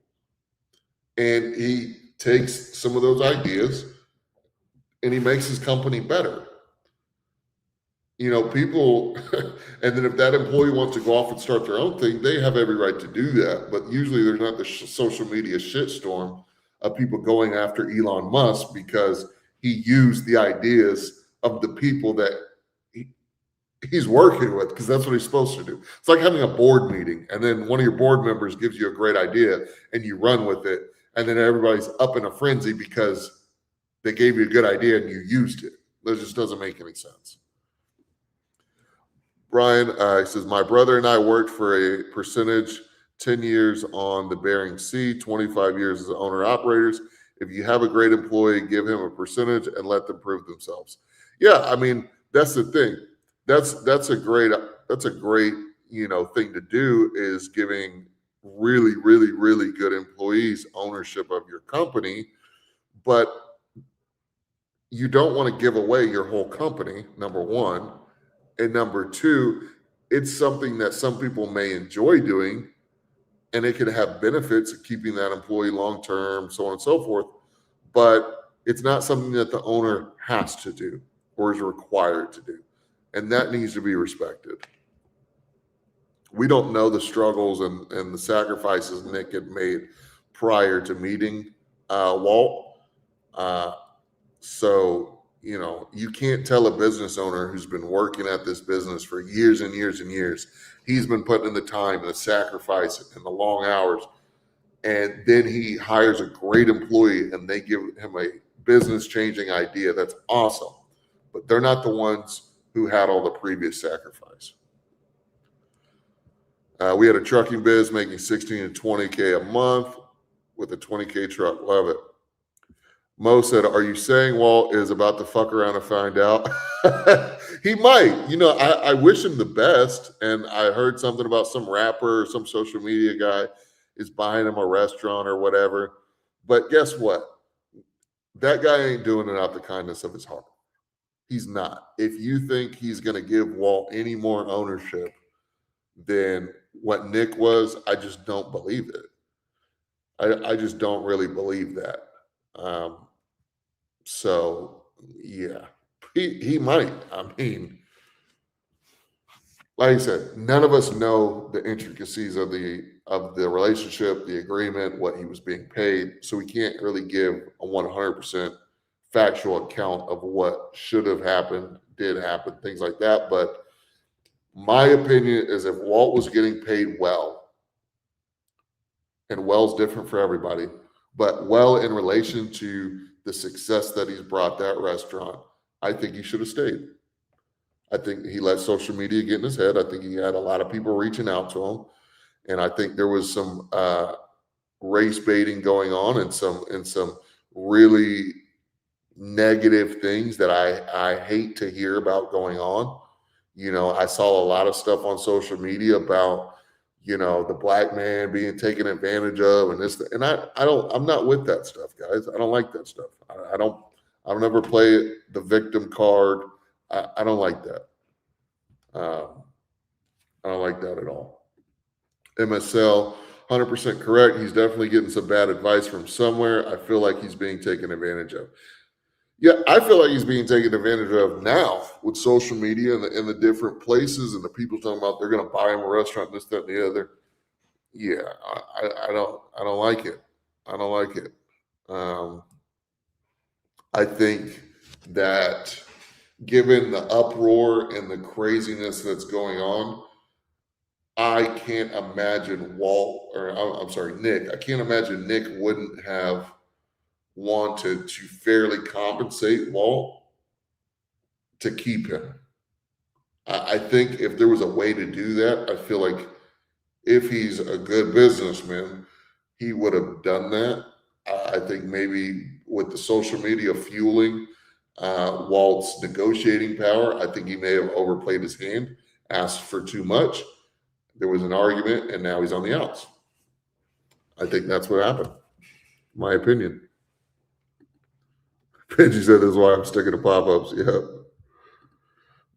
and he takes some of those ideas and he makes his company better. You know, people, and then if that employee wants to go off and start their own thing, they have every right to do that. But usually there's not the social media shitstorm of people going after Elon Musk because he used the ideas of the people that he's working with, because that's what he's supposed to do. It's like having a board meeting, and then one of your board members gives you a great idea and you run with it, and then everybody's up in a frenzy because they gave you a good idea and you used it. That just doesn't make any sense. Brian, he says, my brother and I worked for a percentage 10 years on the Bering Sea, 25 years as owner-operators. If you have a great employee, give him a percentage and let them prove themselves. Yeah, I mean, that's the thing. That's a great thing to do, is giving really, really, really good employees ownership of your company. But you don't want to give away your whole company, number one. And number two, it's something that some people may enjoy doing, and it could have benefits of keeping that employee long-term, so on and so forth. But it's not something that the owner has to do or is required to do. And that needs to be respected. We don't know the struggles and the sacrifices Nick had made prior to meeting Walt. So, you know, you can't tell a business owner who's been working at this business for years and years and years. He's been putting in the time and the sacrifice and the long hours. And then he hires a great employee and they give him a business-changing idea. That's awesome. But they're not the ones who had all the previous sacrifice. We had a trucking biz making 16 to 20K a month with a 20K truck. Love it. Mo said, "Are you saying Walt is about to fuck around and find out?" He might. I wish him the best. And I heard something about some rapper or some social media guy is buying him a restaurant or whatever. But guess what? That guy ain't doing it out the kindness of his heart. He's not. If you think he's going to give Walt any more ownership than what Nick was, I just don't believe it. I just don't really believe that. Um, so yeah, he might. I mean, like I said, none of us know the intricacies of the relationship, the agreement, what he was being paid. So we can't really give a 100% factual account of what should have happened, did happen, things like that. But my opinion is if Walt was getting paid well, and well's different for everybody, but well in relation to the success that he's brought that restaurant, I think he should have stayed. I think he let social media get in his head. I think he had a lot of people reaching out to him, and I think there was some race baiting going on and some really negative things that I hate to hear about going on. I saw a lot of stuff on social media about the black man being taken advantage of and this, and I'm not with that stuff, guys. I don't like that stuff. I don't ever play the victim card. I don't like that. I don't like that at all. MSL, 100% correct. He's definitely getting some bad advice from somewhere. I feel like he's being taken advantage of. Yeah, I feel like he's being taken advantage of now with social media and the different places and the people talking about they're going to buy him a restaurant, this, that, and the other. Yeah, I don't like it. I don't like it. Um, I think that given the uproar and the craziness that's going on, I can't imagine Walt, or I'm sorry, Nick. I can't imagine Nick wouldn't have wanted to fairly compensate Walt to keep him. I think if there was a way to do that, I feel like if he's a good businessman, he would have done that. I think maybe with the social media fueling Walt's negotiating power, I think he may have overplayed his hand, asked for too much. There was an argument, and now he's on the outs. I think that's what happened. My opinion. Benji said that's why I'm sticking to pop-ups. Yeah.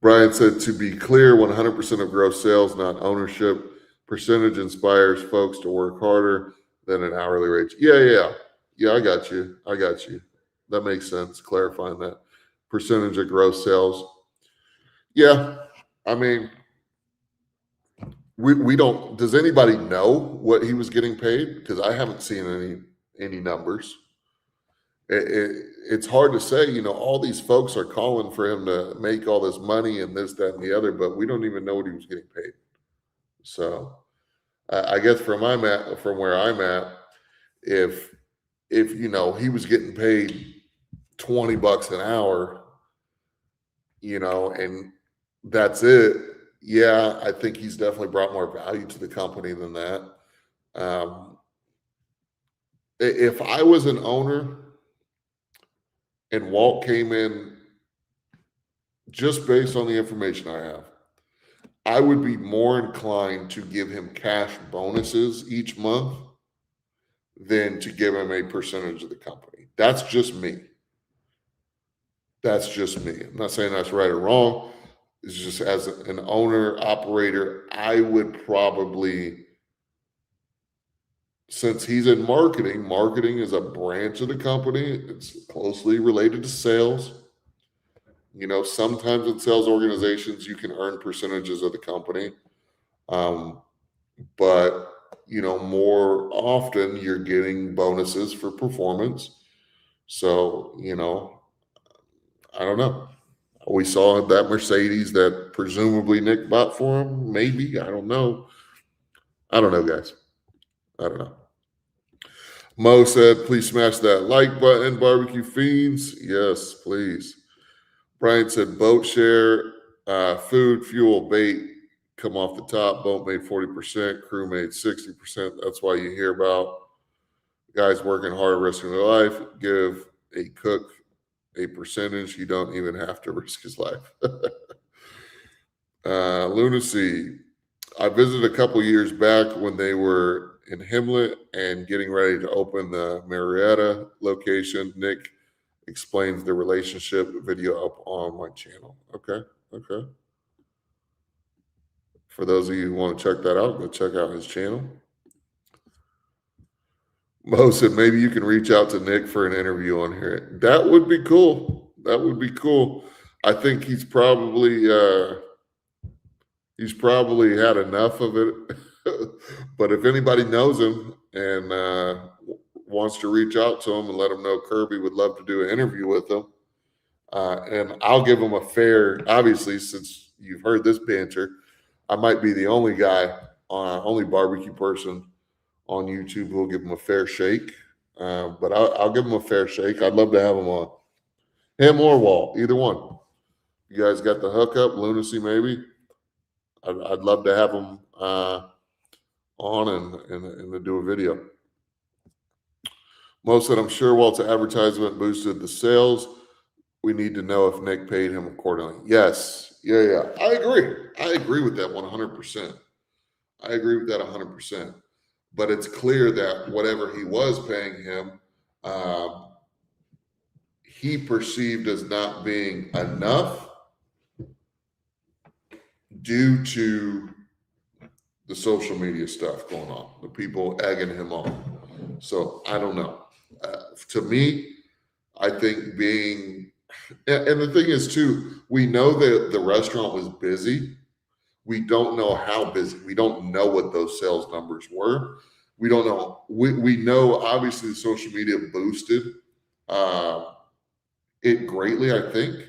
Brian said, to be clear, 100% of gross sales, not ownership. Percentage inspires folks to work harder than an hourly rate. Yeah. I got you. That makes sense. Clarifying that. Percentage of gross sales. Yeah. I mean, we don't. Does anybody know what he was getting paid? Because I haven't seen any numbers. It's hard to say. All these folks are calling for him to make all this money and this, that, and the other, but we don't even know what he was getting paid. So I guess from where I'm at, if he was getting paid $20 an hour, and that's it. Yeah, I think he's definitely brought more value to the company than that. If I was an owner and Walt came in just based on the information I have, I would be more inclined to give him cash bonuses each month than to give him a percentage of the company. That's just me. I'm not saying that's right or wrong. It's just as an owner, operator, I would probably, since he's in marketing is a branch of the company. It's closely related to sales. Sometimes in sales organizations, you can earn percentages of the company. But more often you're getting bonuses for performance. So, I don't know. We saw that Mercedes that presumably Nick bought for him. Maybe. I don't know. Guys. I don't know. Mo said, please smash that like button, barbecue fiends. Yes, please. Brian said, boat share, food, fuel, bait come off the top. Boat made 40%, crew made 60%. That's why you hear about guys working hard, risking their life. Give a cook a percentage. You don't even have to risk his life. Lunacy. I visited a couple years back when they were in Himlet and getting ready to open the Marietta location. Nick explains the relationship video up on my channel. Okay. For those of you who want to check that out, go check out his channel. Mo said maybe you can reach out to Nick for an interview on here. That would be cool. I think he's probably had enough of it. But if anybody knows him and wants to reach out to him and let him know Kirby would love to do an interview with him, and I'll give him a fair. Obviously, since you've heard this banter, I might be the only only barbecue person on YouTube who'll give him a fair shake. But I'll give him a fair shake. I'd love to have him on. Him or Walt, either one. You guys got the hookup, Lunacy maybe. I'd love to have him on and to do a video. Mo said, I'm sure Walt's advertisement boosted the sales. We need to know if Nick paid him accordingly. Yes. Yeah. I agree with that 100%. I agree with that 100%. But it's clear that whatever he was paying him, he perceived as not being enough due to the social media stuff going on, the people egging him on. So I don't know. To me, I think and the thing is too, we know that the restaurant was busy. We don't know how busy. We don't know what those sales numbers were. We don't know. We know obviously the social media boosted it greatly, I think.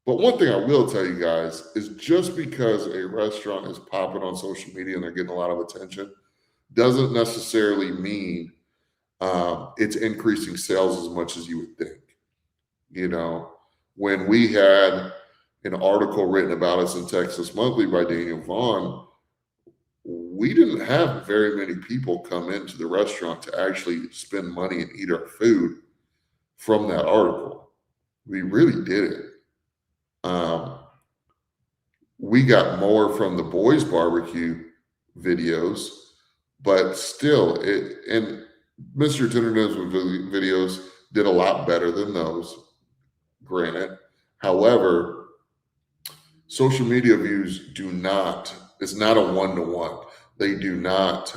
But one thing I will tell you guys is just because a restaurant is popping on social media and they're getting a lot of attention doesn't necessarily mean it's increasing sales as much as you would think. You know, when we had an article written about us in Texas Monthly by Daniel Vaughn, we didn't have very many people come into the restaurant to actually spend money and eat our food from that article. We really did it. We got more from the boys barbecue videos, but still and Mr. Tendernism videos did a lot better than those, granted. However, social media views it's not a one-to-one. They do not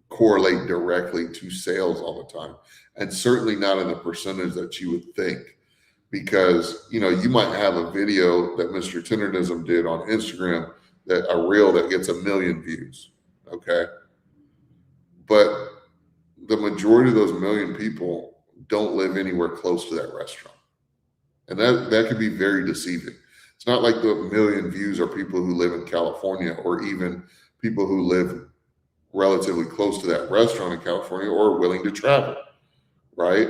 correlate directly to sales all the time, and certainly not in the percentage that you would think. Because, you might have a video that Mr. Tendernism did on Instagram, a reel that gets 1 million views. Okay. But the majority of those 1 million people don't live anywhere close to that restaurant. And that can be very deceiving. It's not like the 1 million views are people who live in California or even people who live relatively close to that restaurant in California or are willing to travel, right?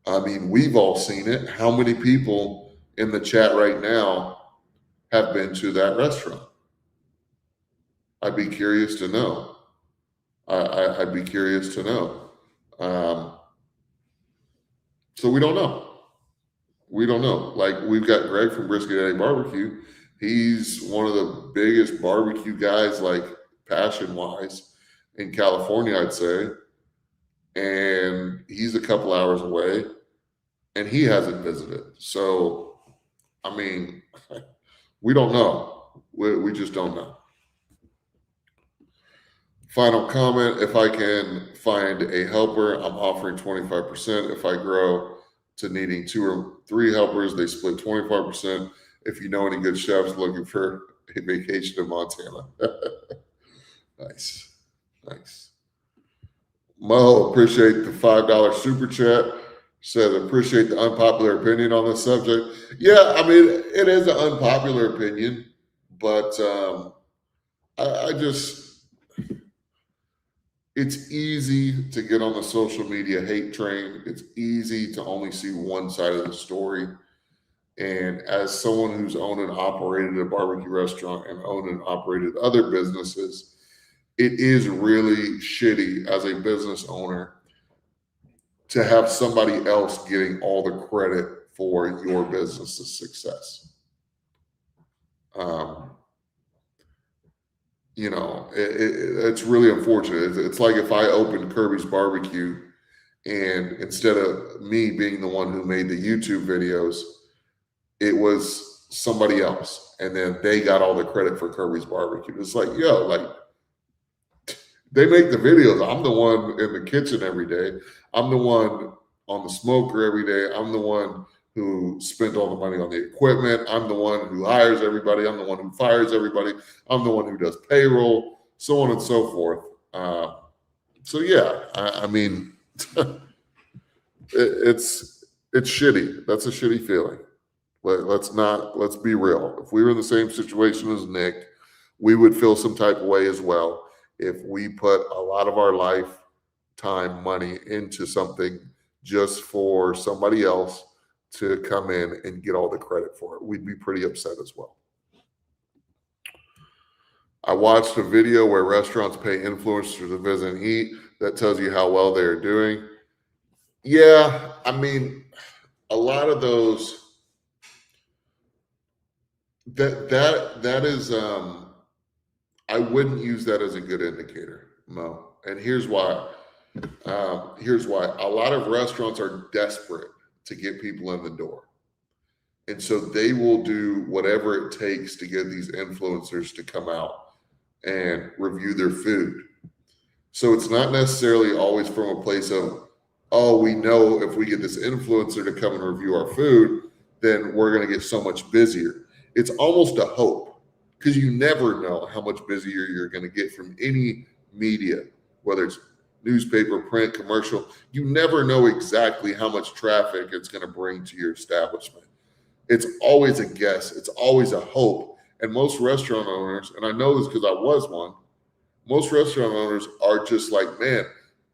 I mean, we've all seen it. How many people in the chat right now have been to that restaurant? I'd be curious to know. I'd be curious to know. So we don't know. Like, we've got Greg from Brisket Daddy Barbecue. He's one of the biggest barbecue guys, like passion-wise, in California, I'd say. And he's a couple hours away. And he hasn't visited. So, I mean, we don't know. We just don't know. Final comment. If I can find a helper, I'm offering 25%. If I grow to needing 2 or 3 helpers, they split 25%. If you know any good chefs looking for a vacation in Montana. Nice. Mo, appreciate the $5 super chat. Said, appreciate the unpopular opinion on this subject. Yeah, I mean, it is an unpopular opinion, but it's easy to get on the social media hate train. It's easy to only see one side of the story. And as someone who's owned and operated a barbecue restaurant and owned and operated other businesses, it is really shitty as a business owner to have somebody else getting all the credit for your business's success. It's really unfortunate. It's like if I opened Kirby's Barbecue and instead of me being the one who made the YouTube videos, it was somebody else. And then they got all the credit for Kirby's Barbecue. It's like, they make the videos. I'm the one in the kitchen every day. I'm the one on the smoker every day. I'm the one who spent all the money on the equipment. I'm the one who hires everybody. I'm the one who fires everybody. I'm the one who does payroll, so on and so forth. It's shitty. That's a shitty feeling. Let's be real. If we were in the same situation as Nick, we would feel some type of way as well if we put a lot of our lifetime money into something just for somebody else to come in and get all the credit for it. We'd be pretty upset as well. I watched a video where restaurants pay influencers to visit and eat. That tells you how well they're doing. Yeah, I mean, a lot of those that is I wouldn't use that as a good indicator, Mo. And here's why. A lot of restaurants are desperate to get people in the door. And so they will do whatever it takes to get these influencers to come out and review their food. So it's not necessarily always from a place of, oh, we know if we get this influencer to come and review our food, then we're going to get so much busier. It's almost a hope, because you never know how much busier you're going to get from any media, whether it's newspaper, print, commercial. You never know exactly how much traffic it's going to bring to your establishment. It's always a guess. It's always a hope. And most restaurant owners, and I know this because I was one, most restaurant owners are just like, man,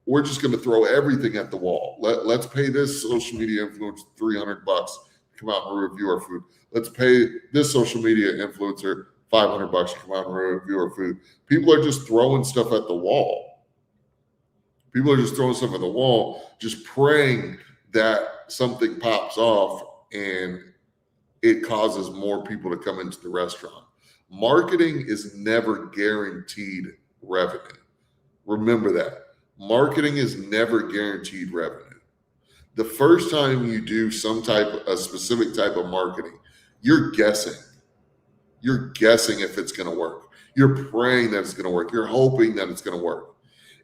we're just going to throw everything at the wall. Let's pay this social media influencer $300 to come out and review our food. Let's pay this social media influencer $500 to come out and review our food. People are just throwing stuff at the wall. People are just throwing stuff at the wall, just praying that something pops off and it causes more people to come into the restaurant. Marketing is never guaranteed revenue. Remember that. Marketing is never guaranteed revenue. The first time you do a specific type of marketing, you're guessing. You're guessing if it's going to work. You're praying that it's going to work. You're hoping that it's going to work.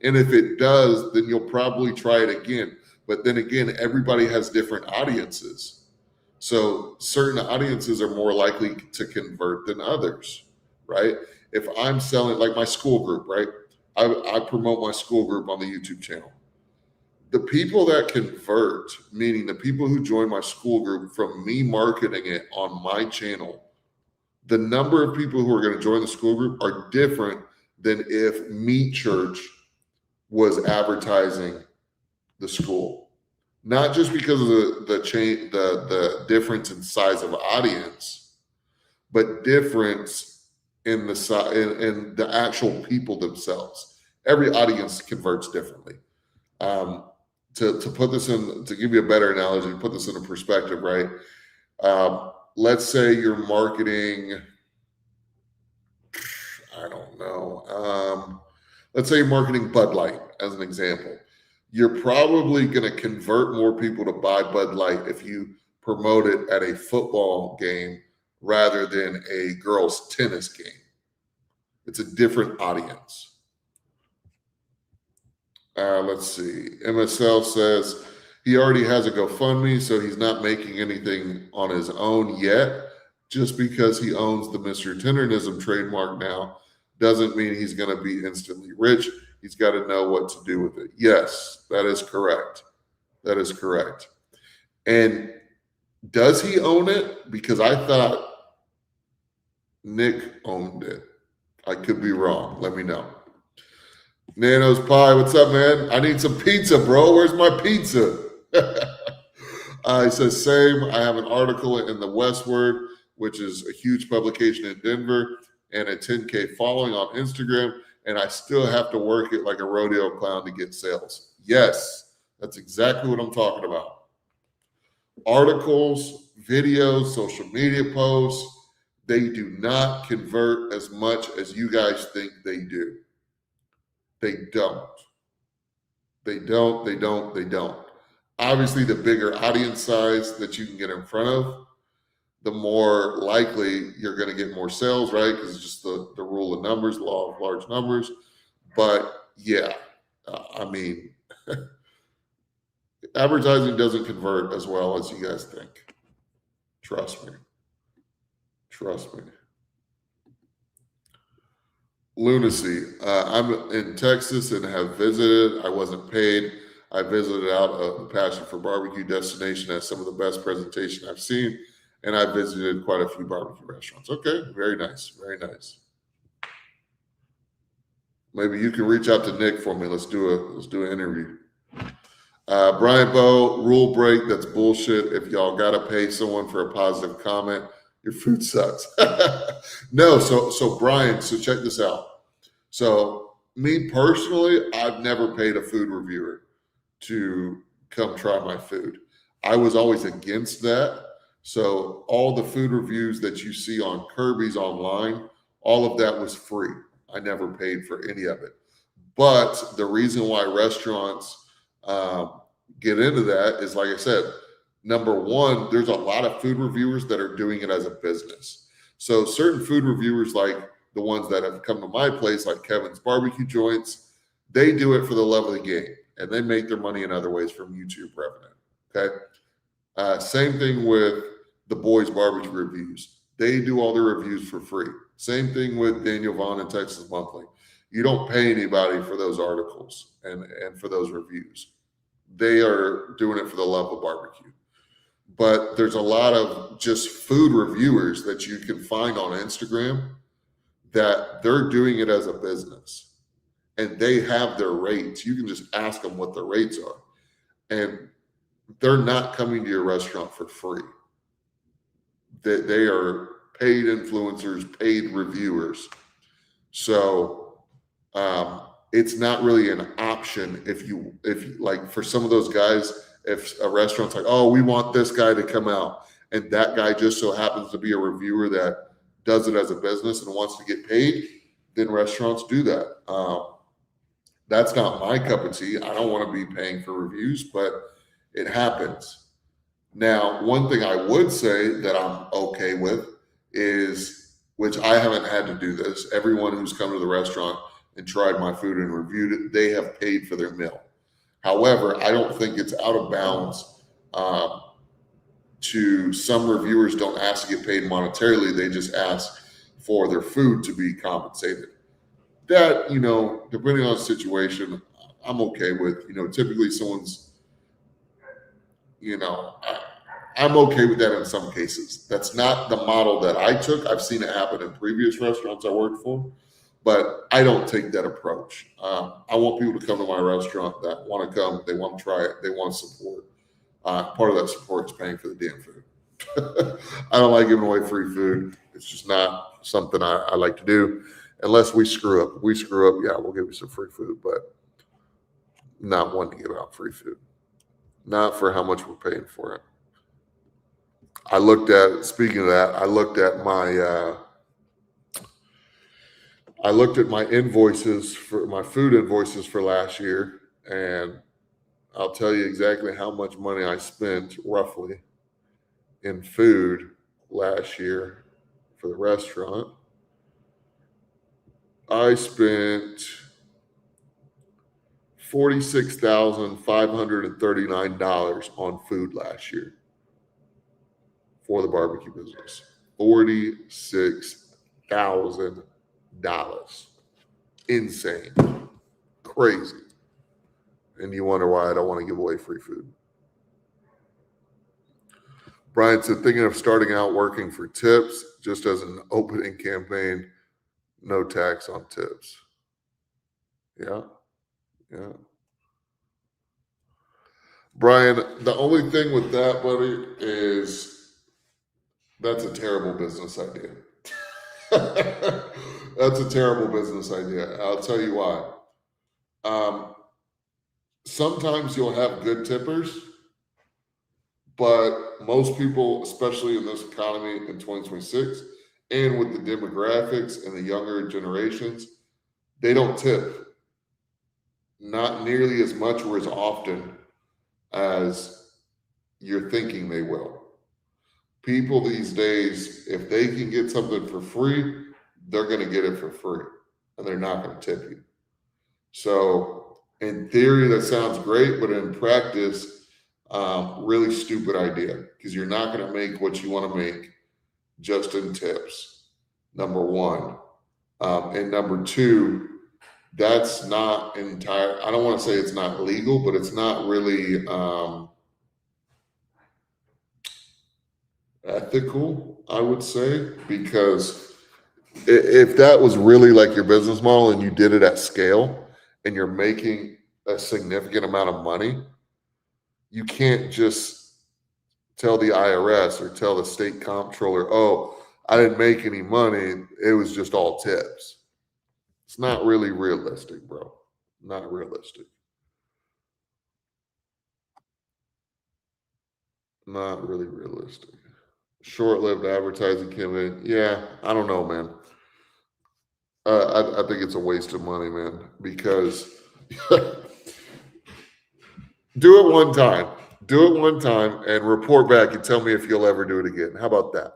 And if it does, then you'll probably try it again. But then again, everybody has different audiences. So certain audiences are more likely to convert than others, right? If I'm selling, like my school group, right? I promote my school group on the YouTube channel. The people that convert, meaning the people who join my school group from me marketing it on my channel, the number of people who are going to join the school group are different than if Meat Church was advertising the school. Not just because of the difference in size of audience, but difference in the actual people themselves. Every audience converts differently. To put this in, to give you a better analogy, put this into perspective, right? Let's say you're marketing, I don't know. Let's say you're marketing Bud Light as an example. You're probably going to convert more people to buy Bud Light if you promote it at a football game rather than a girls' tennis game. It's a different audience. Let's see. MSL says he already has a GoFundMe, so he's not making anything on his own yet. Just because he owns the Mr. Tendernism trademark now doesn't mean he's going to be instantly rich. He's got to know what to do with it. Yes, that is correct. That is correct. And does he own it? Because I thought Nick owned it. I could be wrong. Let me know. Nano's Pie, what's up, man? I need some pizza, bro. Where's my pizza? He says, same. I have an article in the Westward, which is a huge publication in Denver, and a 10K following on Instagram, and I still have to work it like a rodeo clown to get sales. Yes, That's exactly what I'm talking about. Articles, videos, social media posts, they do not convert as much as you guys think they do. They don't. They don't. They don't. They don't. Obviously, the bigger audience size that you can get in front of, the more likely you're going to get more sales, right? Because it's just the rule of numbers, the law of large numbers. But yeah, I mean, advertising doesn't convert as well as you guys think. Trust me. Trust me. Lunacy. I'm in Texas and have visited. I wasn't paid. I visited out a Passion for Barbecue destination as some of the best presentation I've seen, and I visited quite a few barbecue restaurants. Okay, very nice, very nice. Maybe you can reach out to Nick for me. Let's do an interview. Brian Bowe, rule break. That's bullshit. If y'all gotta pay someone for a positive comment, your food sucks. No, so Brian, so check this out. So me personally, I've never paid a food reviewer to come try my food. I was always against that. So all the food reviews that you see on Kirby's online, all of that was free. I never paid for any of it. But the reason why restaurants get into that is, like I said, number one, there's a lot of food reviewers that are doing it as a business. So certain food reviewers, like the ones that have come to my place, like Kevin's Barbecue Joints, they do it for the love of the game, and they make their money in other ways from YouTube revenue. Okay. Same thing with the Boys Barbecue Reviews. They do all their reviews for free. Same thing with Daniel Vaughn and Texas Monthly. You don't pay anybody for those articles and for those reviews. They are doing it for the love of barbecue. But there's a lot of just food reviewers that you can find on Instagram that they're doing it as a business, and they have their rates. You can just ask them what the rates are, and they're not coming to your restaurant for free. They are paid influencers, paid reviewers. So it's not really an option if like for some of those guys, if a restaurant's like, oh, we want this guy to come out, and that guy just so happens to be a reviewer that does it as a business and wants to get paid, then restaurants do that. That's not my cup of tea. I don't want to be paying for reviews, but it happens. Now, one thing I would say that I'm okay with is, which I haven't had to do this, everyone who's come to the restaurant and tried my food and reviewed it, they have paid for their meal. However, I don't think it's out of bounds to some reviewers don't ask to get paid monetarily. They just ask for their food to be compensated. That, depending on the situation, I'm okay with. Typically someone's, I'm okay with that in some cases. That's not the model that I took. I've seen it happen in previous restaurants I worked for, but I don't take that approach. I want people to come to my restaurant that want to come, they want to try it, they want support. Part of that support is paying for the damn food. I don't like giving away free food. It's just not something I like to do unless we screw up. If we screw up, yeah, we'll give you some free food, but not one to give out free food. Not for how much we're paying for it. Speaking of that, I looked at my invoices for my food invoices for last year, and I'll tell you exactly how much money I spent roughly in food last year for the restaurant. I spent $46,539 on food last year for the barbecue business. $46,000. Insane. Crazy. And you wonder why I don't want to give away free food. Brian said, thinking of starting out working for tips just as an opening campaign, no tax on tips. Yeah. Brian, the only thing with that, buddy, is that's a terrible business idea. That's a terrible business idea. I'll tell you why. sometimes you'll have good tippers, but most people, especially in this economy in 2026, and with the demographics and the younger generations, they don't tip not nearly as much or as often as you're thinking they will. People these days, if they can get something for free, they're going to get it for free and they're not going to tip you. So, in theory, that sounds great, but in practice, really stupid idea because you're not going to make what you want to make just in tips. Number one. And number two, that's not entire. I don't want to say it's not legal, but it's not really ethical, I would say, because if that was really like your business model and you did it at scale and you're making a significant amount of money, you can't just tell the IRS or tell the state comptroller, oh, I didn't make any money. It was just all tips. It's not really realistic, bro. Not realistic. Not really realistic. Short-lived advertising campaign. Yeah, I don't know, man. I think it's a waste of money, man, because do it one time. Do it one time and report back and tell me if you'll ever do it again. How about that?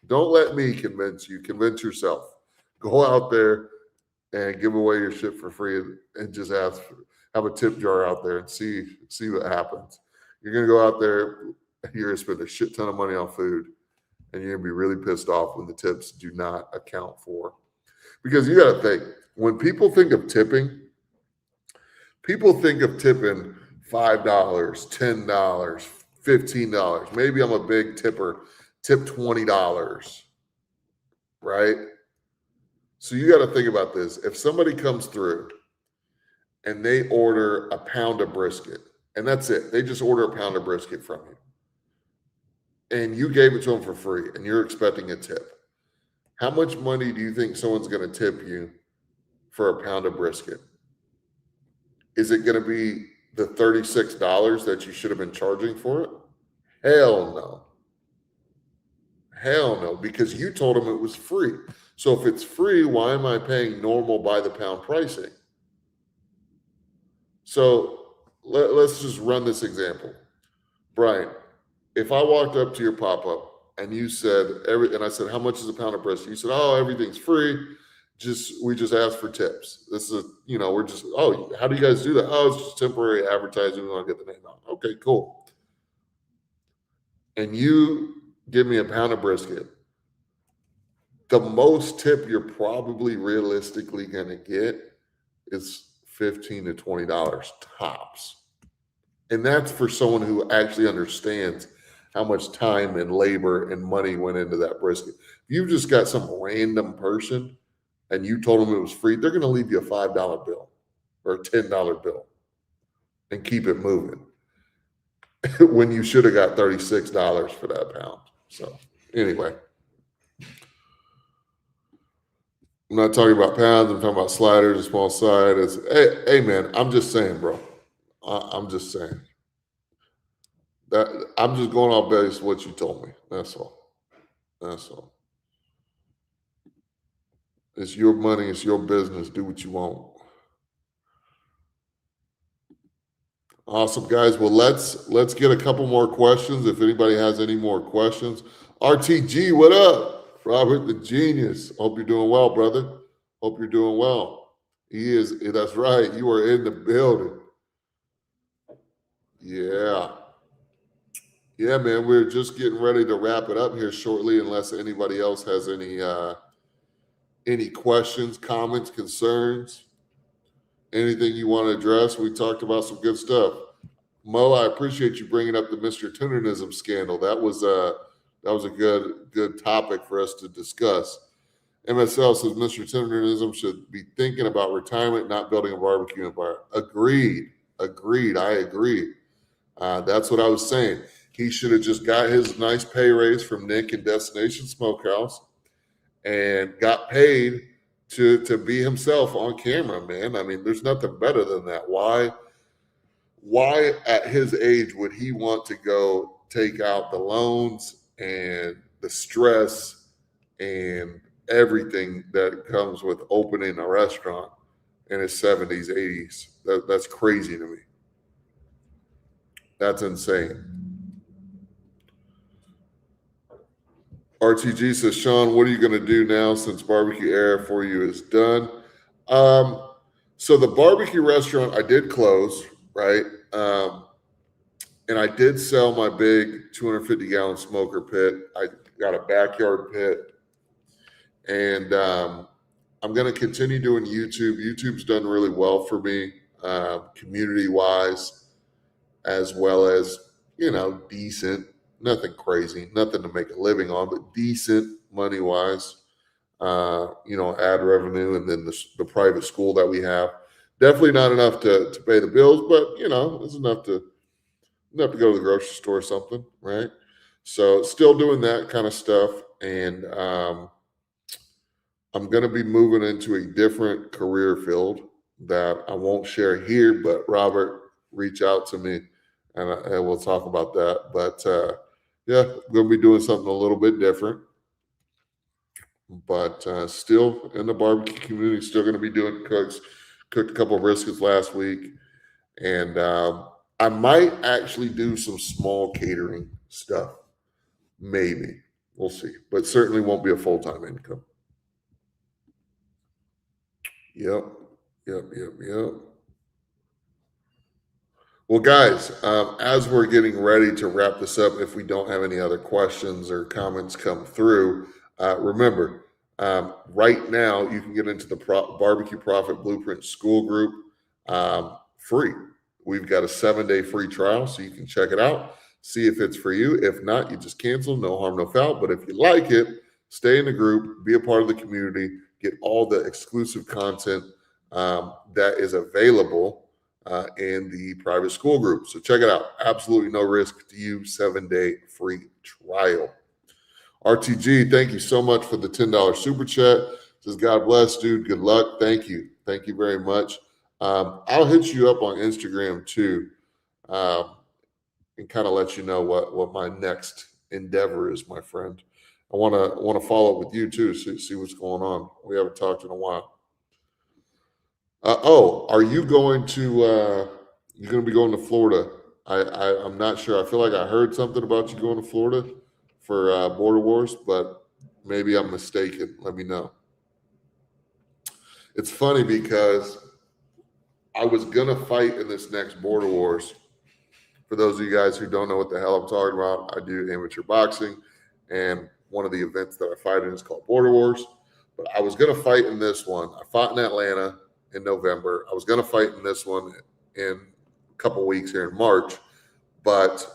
Don't let me convince you. Convince yourself. Go out there and give away your shit for free and just have a tip jar out there and see what happens. You're gonna go out there, you're gonna spend a shit ton of money on food, and you're gonna be really pissed off when the tips do not account for. Because you got to think, when people think of tipping, people think of tipping $5, $10, $15. Maybe I'm a big tipper, tip $20, right? So you got to think about this. If somebody comes through and they order a pound of brisket, and that's it, they just order a pound of brisket from you, and you gave it to them for free, and you're expecting a tip. How much money do you think someone's going to tip you for a pound of brisket? Is it going to be the $36 that you should have been charging for it? Hell no. Hell no, because you told them it was free. So if it's free, why am I paying normal by the pound pricing? So let's just run this example. Brian, if I walked up to your pop-up and you said, and I said, how much is a pound of brisket? You said, oh, everything's free. We just ask for tips. This is, we're just, oh, how do you guys do that? Oh, it's just temporary advertising. We want to get the name out. Okay, cool. And you give me a pound of brisket. The most tip you're probably realistically going to get is $15 to $20 tops. And that's for someone who actually understands how much time and labor and money went into that brisket. If you've just got some random person and you told them it was free, they're going to leave you a $5 bill or a $10 bill and keep it moving when you should have got $36 for that pound. So anyway, I'm not talking about pounds. I'm talking about sliders, a small side. Hey, man, I'm just saying, bro. I'm just saying. That I'm just going off base what you told me. That's all. That's all. It's your money. It's your business. Do what you want. Awesome, guys. Well, let's get a couple more questions. If anybody has any more questions, RTG, what up? Robert the Genius. Hope you're doing well, brother. Hope you're doing well. He is. That's right. You are in the building. Yeah. Yeah, man. We're just getting ready to wrap it up here shortly, unless anybody else has any questions, comments, concerns, anything you want to address. We talked about some good stuff. Mo, I appreciate you bringing up the Mr. Tendernism scandal. That was a good topic for us to discuss. MSL says Mr. Tendernism should be thinking about retirement, not building a barbecue empire. Agreed. I agree. That's what I was saying. He should have just got his nice pay raise from Nick and Destination Smokehouse and got paid to be himself on camera, man. I mean, there's nothing better than that. Why why at his age would he want to go take out the loans and the stress and everything that comes with opening a restaurant in his 70s, 80s? That's crazy to me. That's insane. RTG says, Sean, what are you going to do now since barbecue era for you is done? So the barbecue restaurant I did close, right? And I did sell my big 250-gallon smoker pit. I got a backyard pit, and I'm going to continue doing YouTube. YouTube's done really well for me, community-wise, as well as, decent, nothing crazy, nothing to make a living on, but decent money-wise, ad revenue, and then the private school that we have. Definitely not enough to pay the bills, but, it's enough to go to the grocery store or something, right? So still doing that kind of stuff. And I'm going to be moving into a different career field that I won't share here, but Robert, reach out to me and we'll talk about that. But yeah, I'm going to be doing something a little bit different, but still in the barbecue community, still going to be doing cooks. Cooked a couple of briskets last week. And I might actually do some small catering stuff. Maybe. We'll see. But certainly won't be a full-time income. Yep. Well, guys, as we're getting ready to wrap this up, if we don't have any other questions or comments come through, remember, right now you can get into the Barbecue Profit Blueprint School Group free. We've got a 7-day free trial, so you can check it out, see if it's for you. If not, you just cancel, no harm, no foul. But if you like it, stay in the group, be a part of the community, get all the exclusive content that is available in the private school group. So check it out. Absolutely no risk to you, 7-day free trial. RTG, thank you so much for the $10 super chat. Says, God bless, dude. Good luck. Thank you. Thank you very much. I'll hit you up on Instagram too, and kind of let you know what my next endeavor is, my friend. I want to follow up with you too, see what's going on. We haven't talked in a while. Are you going to? You're going to be going to Florida? I'm not sure. I feel like I heard something about you going to Florida for Border Wars, but maybe I'm mistaken. Let me know. It's funny because I was gonna fight in this next Border Wars. For those of you guys who don't know what the hell I'm talking about, I do amateur boxing, and one of the events that I fight in is called Border Wars. But I was gonna fight in this one. I fought in Atlanta in November. I was gonna fight in this one in a couple weeks here in March, but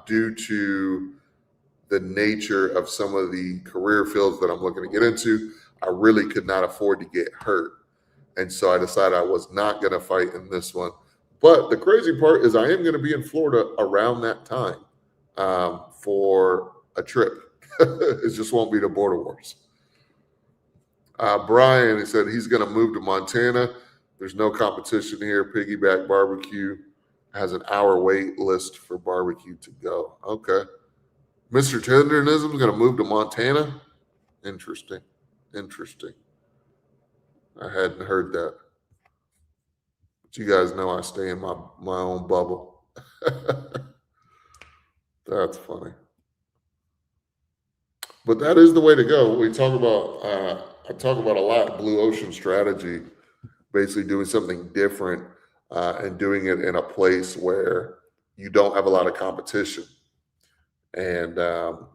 due to the nature of some of the career fields that I'm looking to get into, I really could not afford to get hurt. And so I decided I was not going to fight in this one. But the crazy part is I am going to be in Florida around that time for a trip. It just won't be the Border Wars. Brian, he said he's going to move to Montana. There's no competition here. Piggyback Barbecue has an hour wait list for barbecue to go. Okay. Mr. Tendernism is going to move to Montana. Interesting. I hadn't heard that. But you guys know I stay in my own bubble. That's funny. But that is the way to go. We talk about, I talk about a lot, blue ocean strategy, basically doing something different and doing it in a place where you don't have a lot of competition. And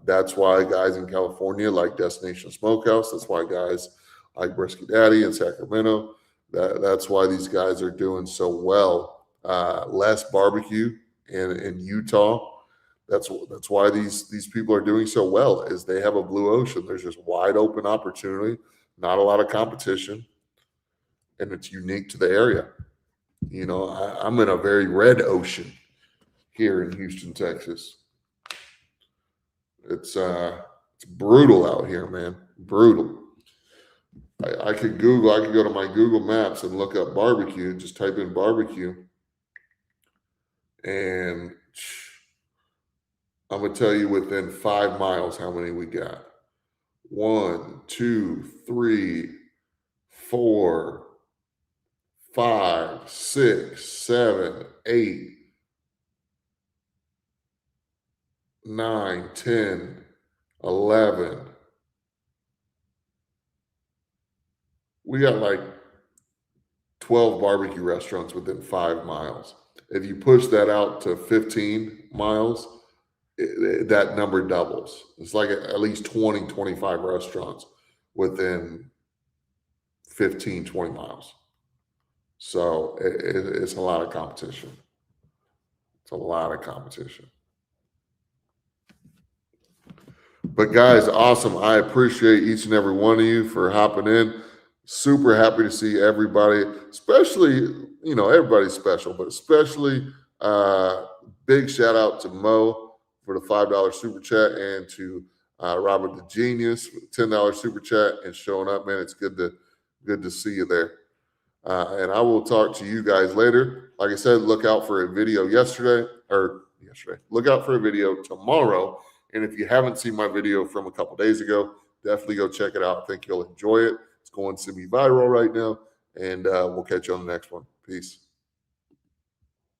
that's why guys in California like Destination Smokehouse. That's why guys like Brisket Daddy in Sacramento. That's why these guys are doing so well. Less barbecue in Utah. That's why these people are doing so well, is they have a blue ocean. There's just wide open opportunity, not a lot of competition, and it's unique to the area. I'm in a very red ocean here in Houston, Texas. It's brutal out here, man. Brutal. I could go to my Google Maps and look up barbecue, just type in barbecue. And I'm gonna tell you within 5 miles how many we got. 1, 2, 3, 4, 5, 6, 7, 8, 9, 10, 11. We got like 12 barbecue restaurants within 5 miles. If you push that out to 15 miles, that number doubles. It's like at least 20, 25 restaurants within 15, 20 miles. So it's a lot of competition. It's a lot of competition. But guys, awesome. I appreciate each and every one of you for hopping in. Super happy to see everybody, especially, everybody's special, but especially big shout out to Mo for the $5 super chat and to Robert the Genius with the $10 super chat and showing up, man. It's good to see you there. And I will talk to you guys later. Like I said, look out for a video look out for a video tomorrow. And if you haven't seen my video from a couple days ago, definitely go check it out. I think you'll enjoy it. It's going semi-viral right now. And we'll catch you on the next one. Peace.